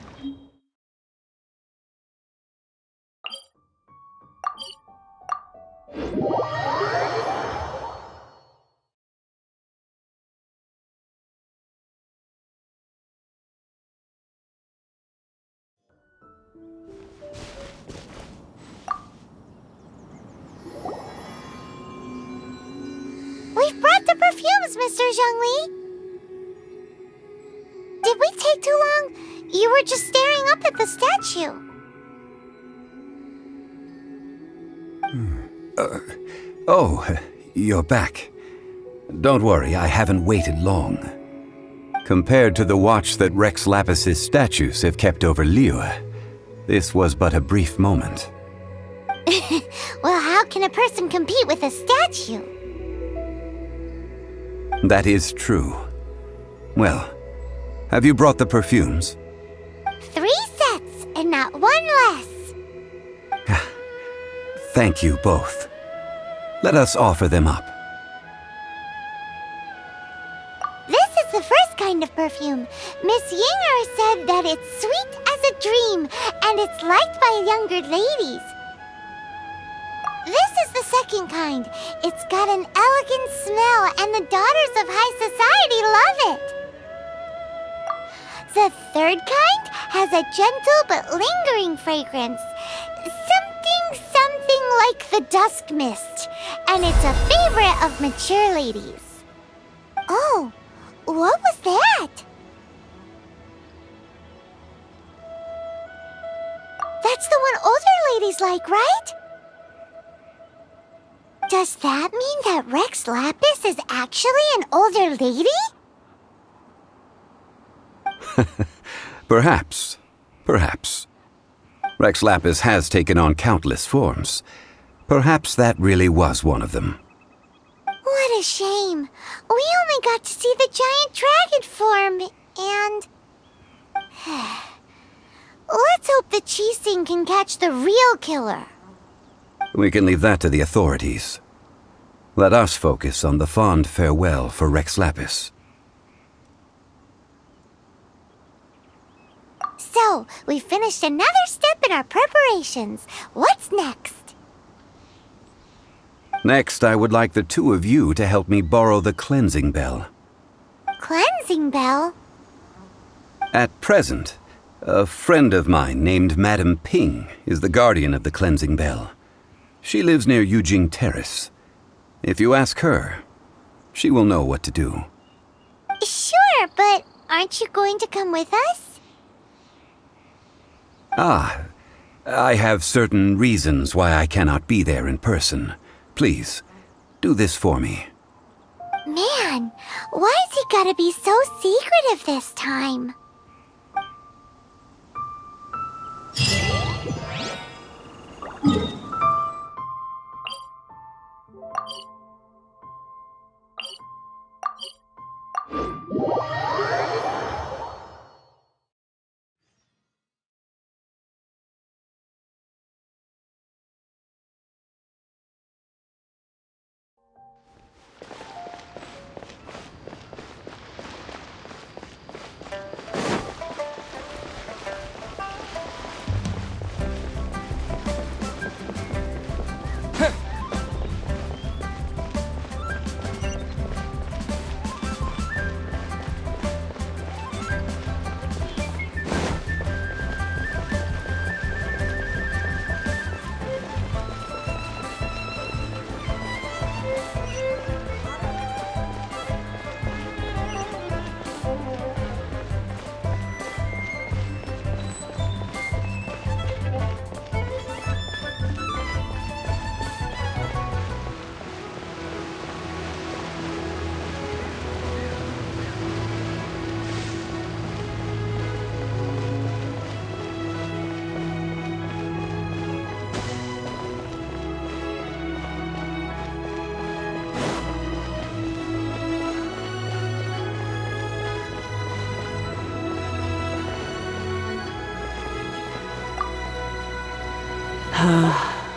We've brought the perfumes, Mr. Zhongli. Did we take too long? You were just staring up at the statue. Oh, you're back. Don't worry, I haven't waited long. Compared to the watch that Rex Lapis's statues have kept over Liyue, this was but a brief moment. Well, how can a person compete with a statue? That is true. Well, have you brought the perfumes? 3 sets, and not 1 less. Thank you both. Let us offer them up. This is the first kind of perfume. Miss Yinger said that it's sweet as a dream, and it's liked by younger ladies. This is the second kind. It's got an elegant smell, and the daughters of high society love it. The third kind has a gentle but lingering fragrance. Something like the dusk mist, and it's a favorite of mature ladies. Oh, what was that? That's the one older ladies like, right? Does that mean that Rex Lapis is actually an older lady? Perhaps. Rex Lapis has taken on countless forms. Perhaps that really was one of them. What a shame. We only got to see the giant dragon form, and... Let's hope the Qixing can catch the real killer. We can leave that to the authorities. Let us focus on the fond farewell for Rex Lapis. So, we finished another step in our preparations. What's next? Next, I would like the 2 of you to help me borrow the cleansing bell. Cleansing bell? At present, a friend of mine named Madame Ping is the guardian of the cleansing bell. She lives near Yujing Terrace. If you ask her, she will know what to do. Sure, but aren't you going to come with us? Ah, I have certain reasons why I cannot be there in person. Please, do this for me. Man, why's he gotta be so secretive this time?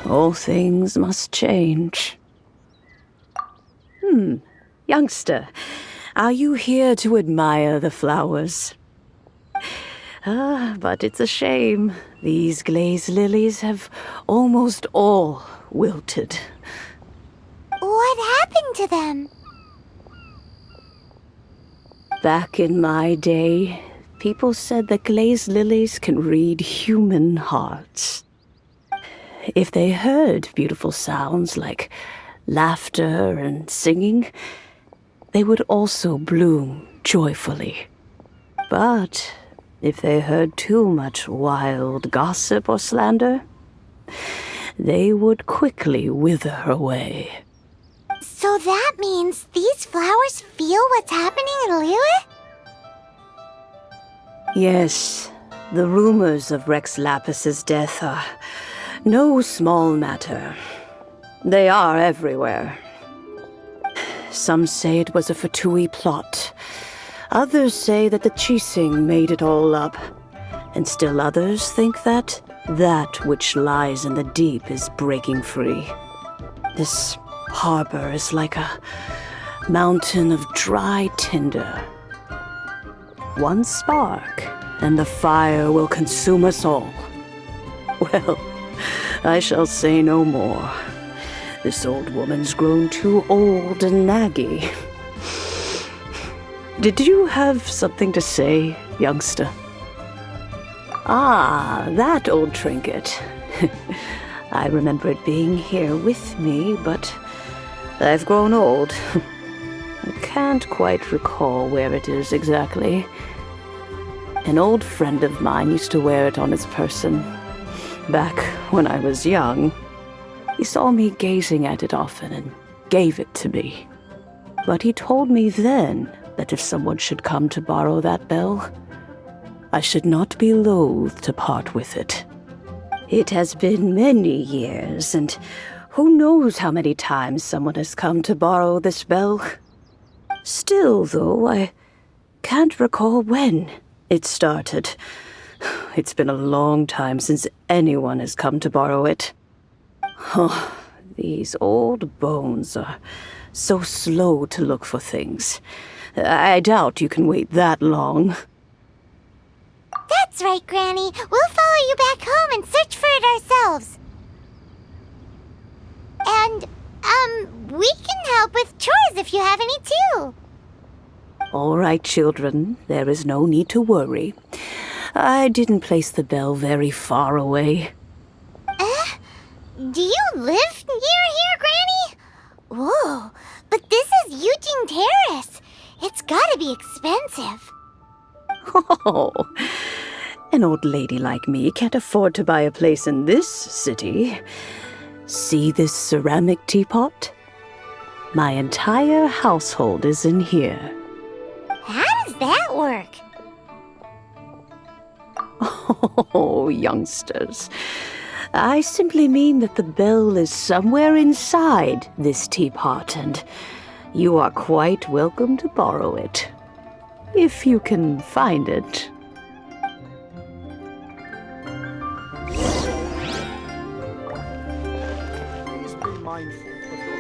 All things must change. Youngster, are you here to admire the flowers? But it's a shame. These glazed lilies have almost all wilted. What happened to them? Back in my day, people said that glazed lilies can read human hearts. If they heard beautiful sounds like laughter and singing, they would also bloom joyfully. But if they heard too much wild gossip or slander, they would quickly wither away. So that means these flowers feel what's happening in Liyue? Yes, the rumors of Rex Lapis's death are no small matter. They are everywhere. Some say it was a Fatui plot. Others say that the Chising made it all up. And still others think that which lies in the deep is breaking free. This harbor is like a mountain of dry tinder. One spark, and the fire will consume us all. Well, I shall say no more. This old woman's grown too old and naggy. Did you have something to say, youngster? Ah, that old trinket. I remember it being here with me, but I've grown old. I can't quite recall where it is exactly. An old friend of mine used to wear it on his person. Back when I was young, he saw me gazing at it often and gave it to me. But he told me then that if someone should come to borrow that bell, I should not be loath to part with it. It has been many years, and who knows how many times someone has come to borrow this bell. Still, though, I can't recall when it started. It's been a long time since anyone has come to borrow it. Oh, these old bones are so slow to look for things. I doubt you can wait that long. That's right, Granny. We'll follow you back home and search for it ourselves. And, we can help with chores if you have any too. All right, children. There is no need to worry. I didn't place the bell very far away. Do you live near here, Granny? Whoa, but this is Eugene Terrace. It's gotta be expensive. Oh, an old lady like me can't afford to buy a place in this city. See this ceramic teapot? My entire household is in here. How does that work? Oh, youngsters. I simply mean that the bell is somewhere inside this teapot, and you are quite welcome to borrow it. If you can find it. Please be mindful of your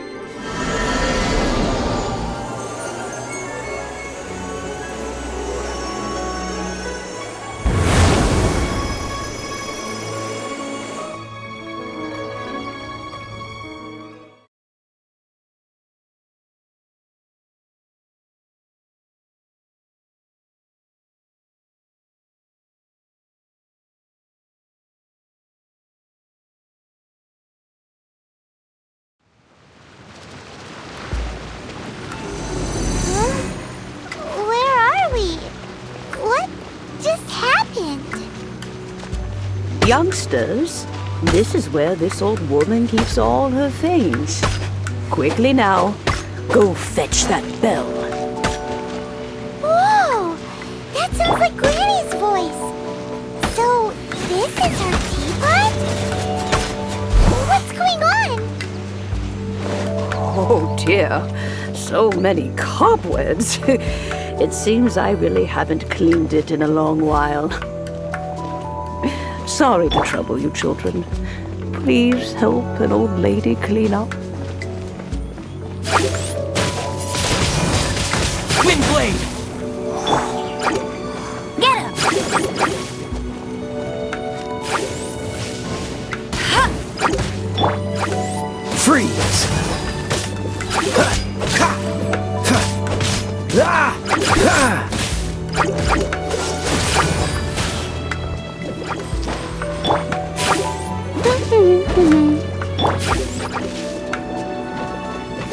Where are we? What just happened? Youngsters, this is where this old woman keeps all her things. Quickly now, go fetch that bell. Whoa! That sounds like Granny's voice. So, this is her teapot? What's going on? Oh dear, so many cobwebs. It seems I really haven't cleaned it in a long while. Sorry to trouble you, children. Please help an old lady clean up. Windblade! Get him! Freeze!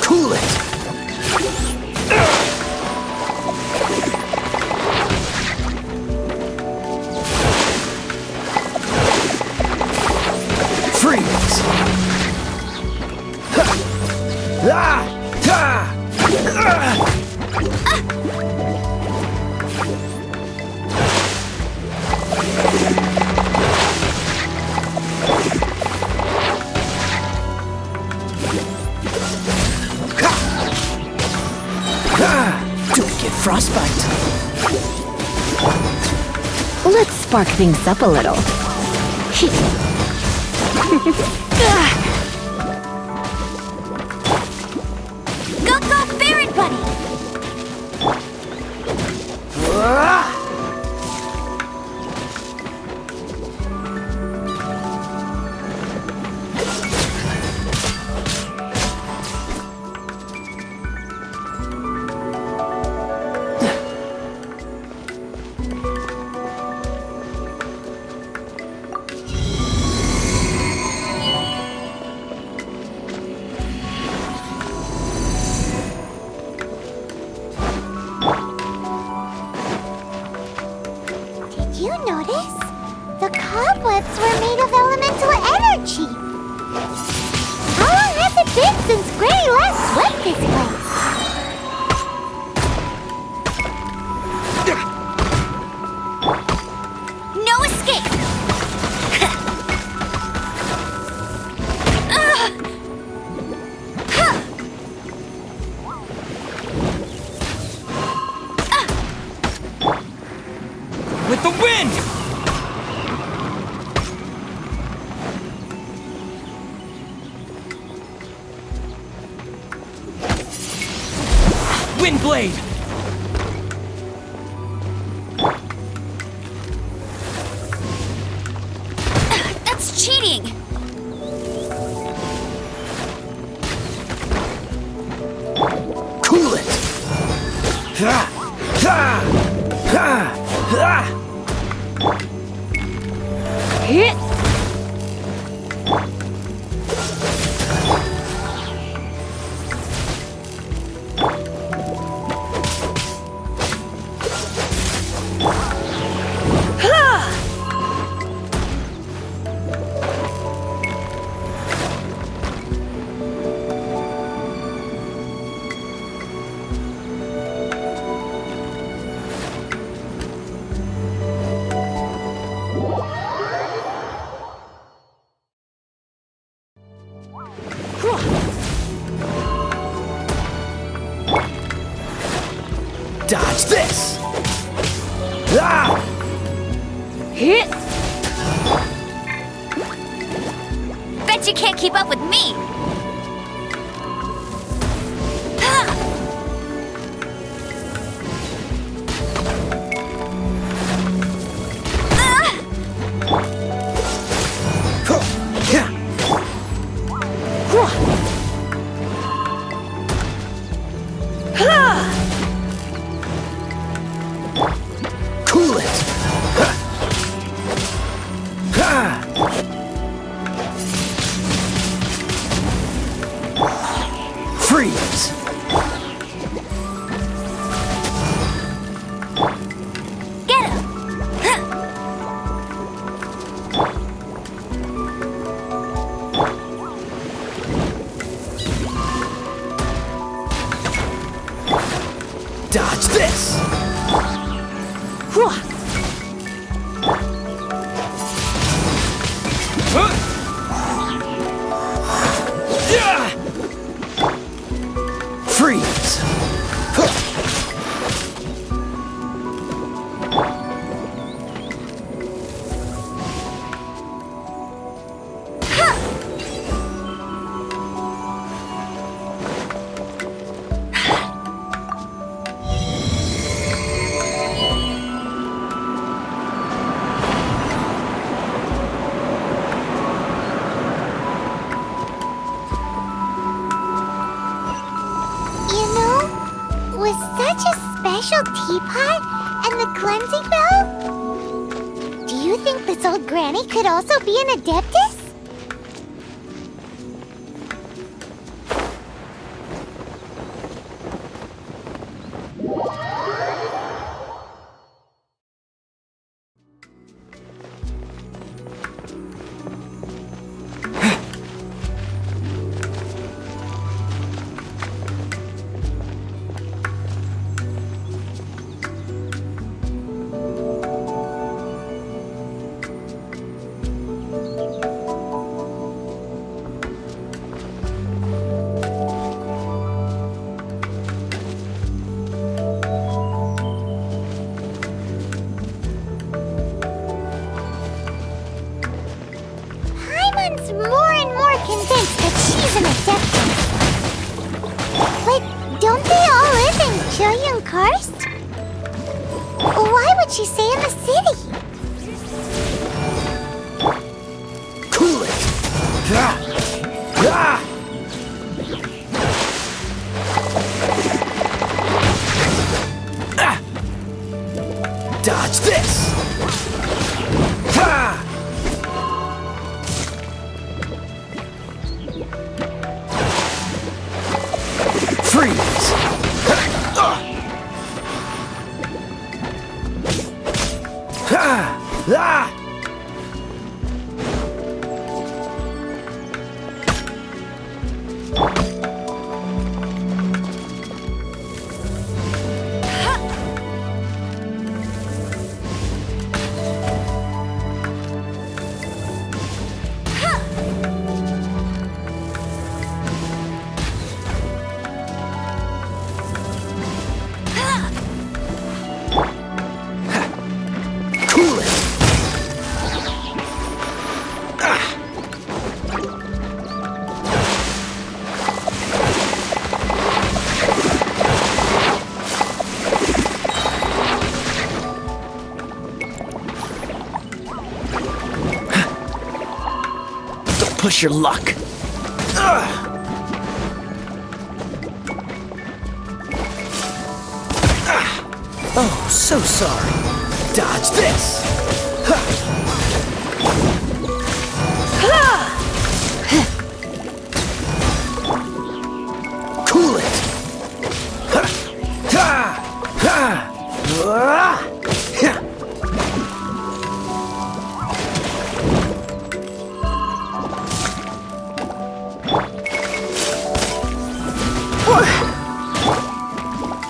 Cool it! Freeze! Do we get frostbite? Let's spark things up a little. Go, Baron Buddy! Did you notice? The cobwebs were made of elemental energy. How long has it been since Granny last swept this place? No escape! With the wind! Windblade! That's cheating! Cool it! Hit! Dodge this! Ah! Hit! Bet you can't keep up with me! Cool it! Freeze! Get him! Dodge this! Freeze! With such a special teapot and the cleansing bell? Do you think this old granny could also be an adeptus? Paimon's more and more convinced that she's an adeptus. But don't they all live in Chilyung Karst? Why would she stay in the city? Cool it! Ah! Ah! Ah! Dodge this! Ah! Freeze! Ah! Ah! Cool it! Ah! Don't push your luck. Ugh. Oh, so sorry. Dodge this! Ha! Cool it! Ha! Ha! Ha! Ah! Ha!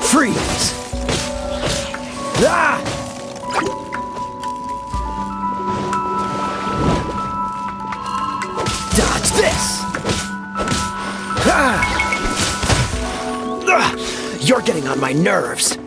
Freeze! Ah! Dodge this! Ah! Ugh, you're getting on my nerves.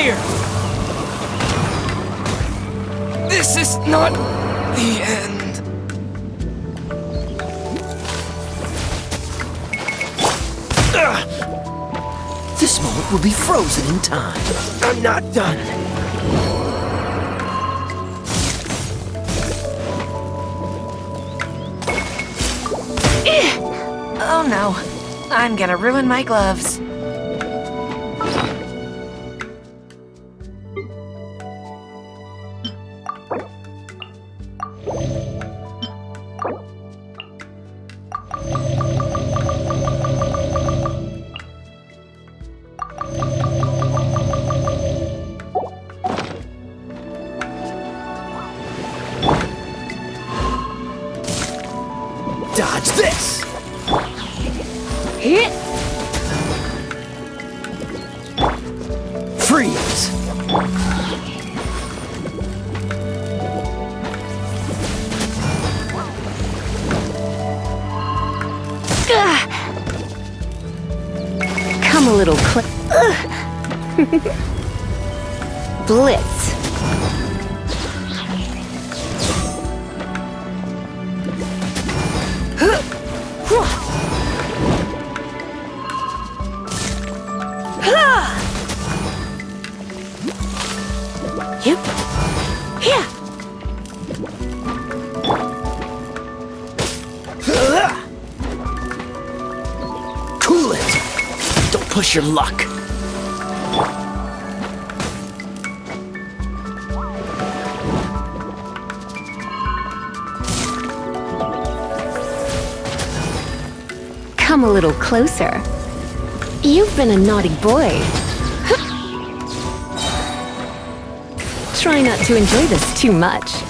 here! This is not the end. This moment will be frozen in time. I'm not done. Oh no, I'm gonna ruin my gloves. Dodge this! Hit! Freeze! Come a little Blitz. Yep. Yeah. Cool it! Don't push your luck. Come a little closer. You've been a naughty boy. Try not to enjoy this too much.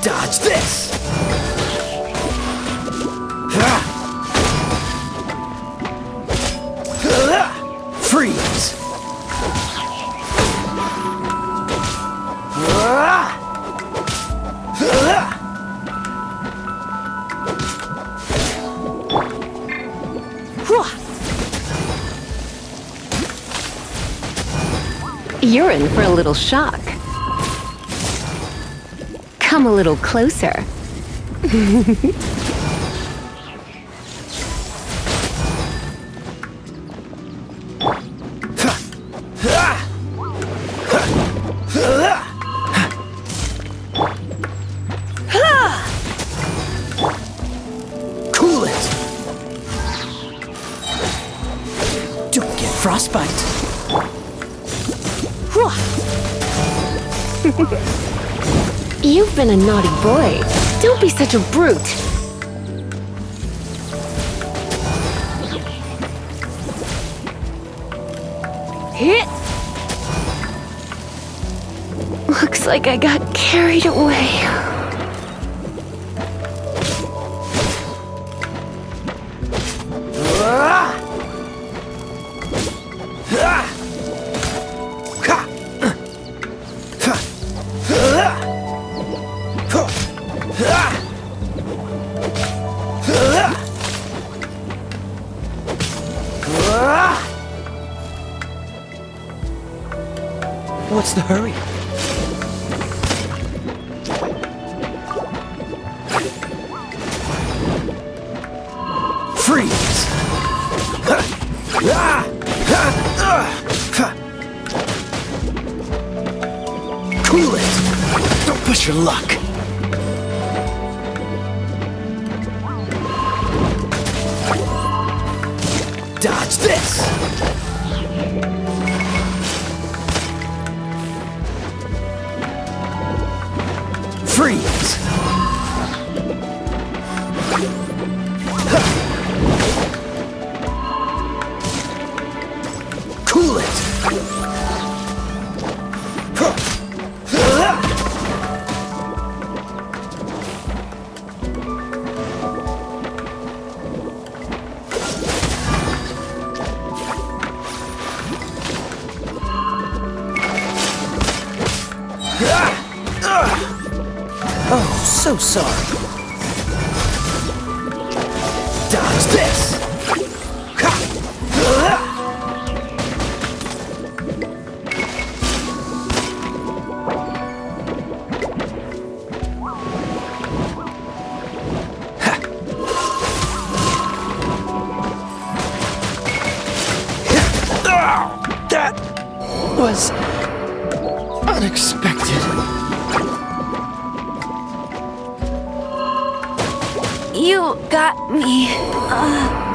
Dodge this! Freeze! You're in for a little shock. Come a little closer. Cool it! Don't get frostbite. You've been a naughty boy. Don't be such a brute. Hit! Looks like I got carried away. What's the hurry? Freeze! Cool it! Don't push your luck. Dodge this! Freeze! Cool it! Oh, so sorry. What's this? That was unexpected. You got me.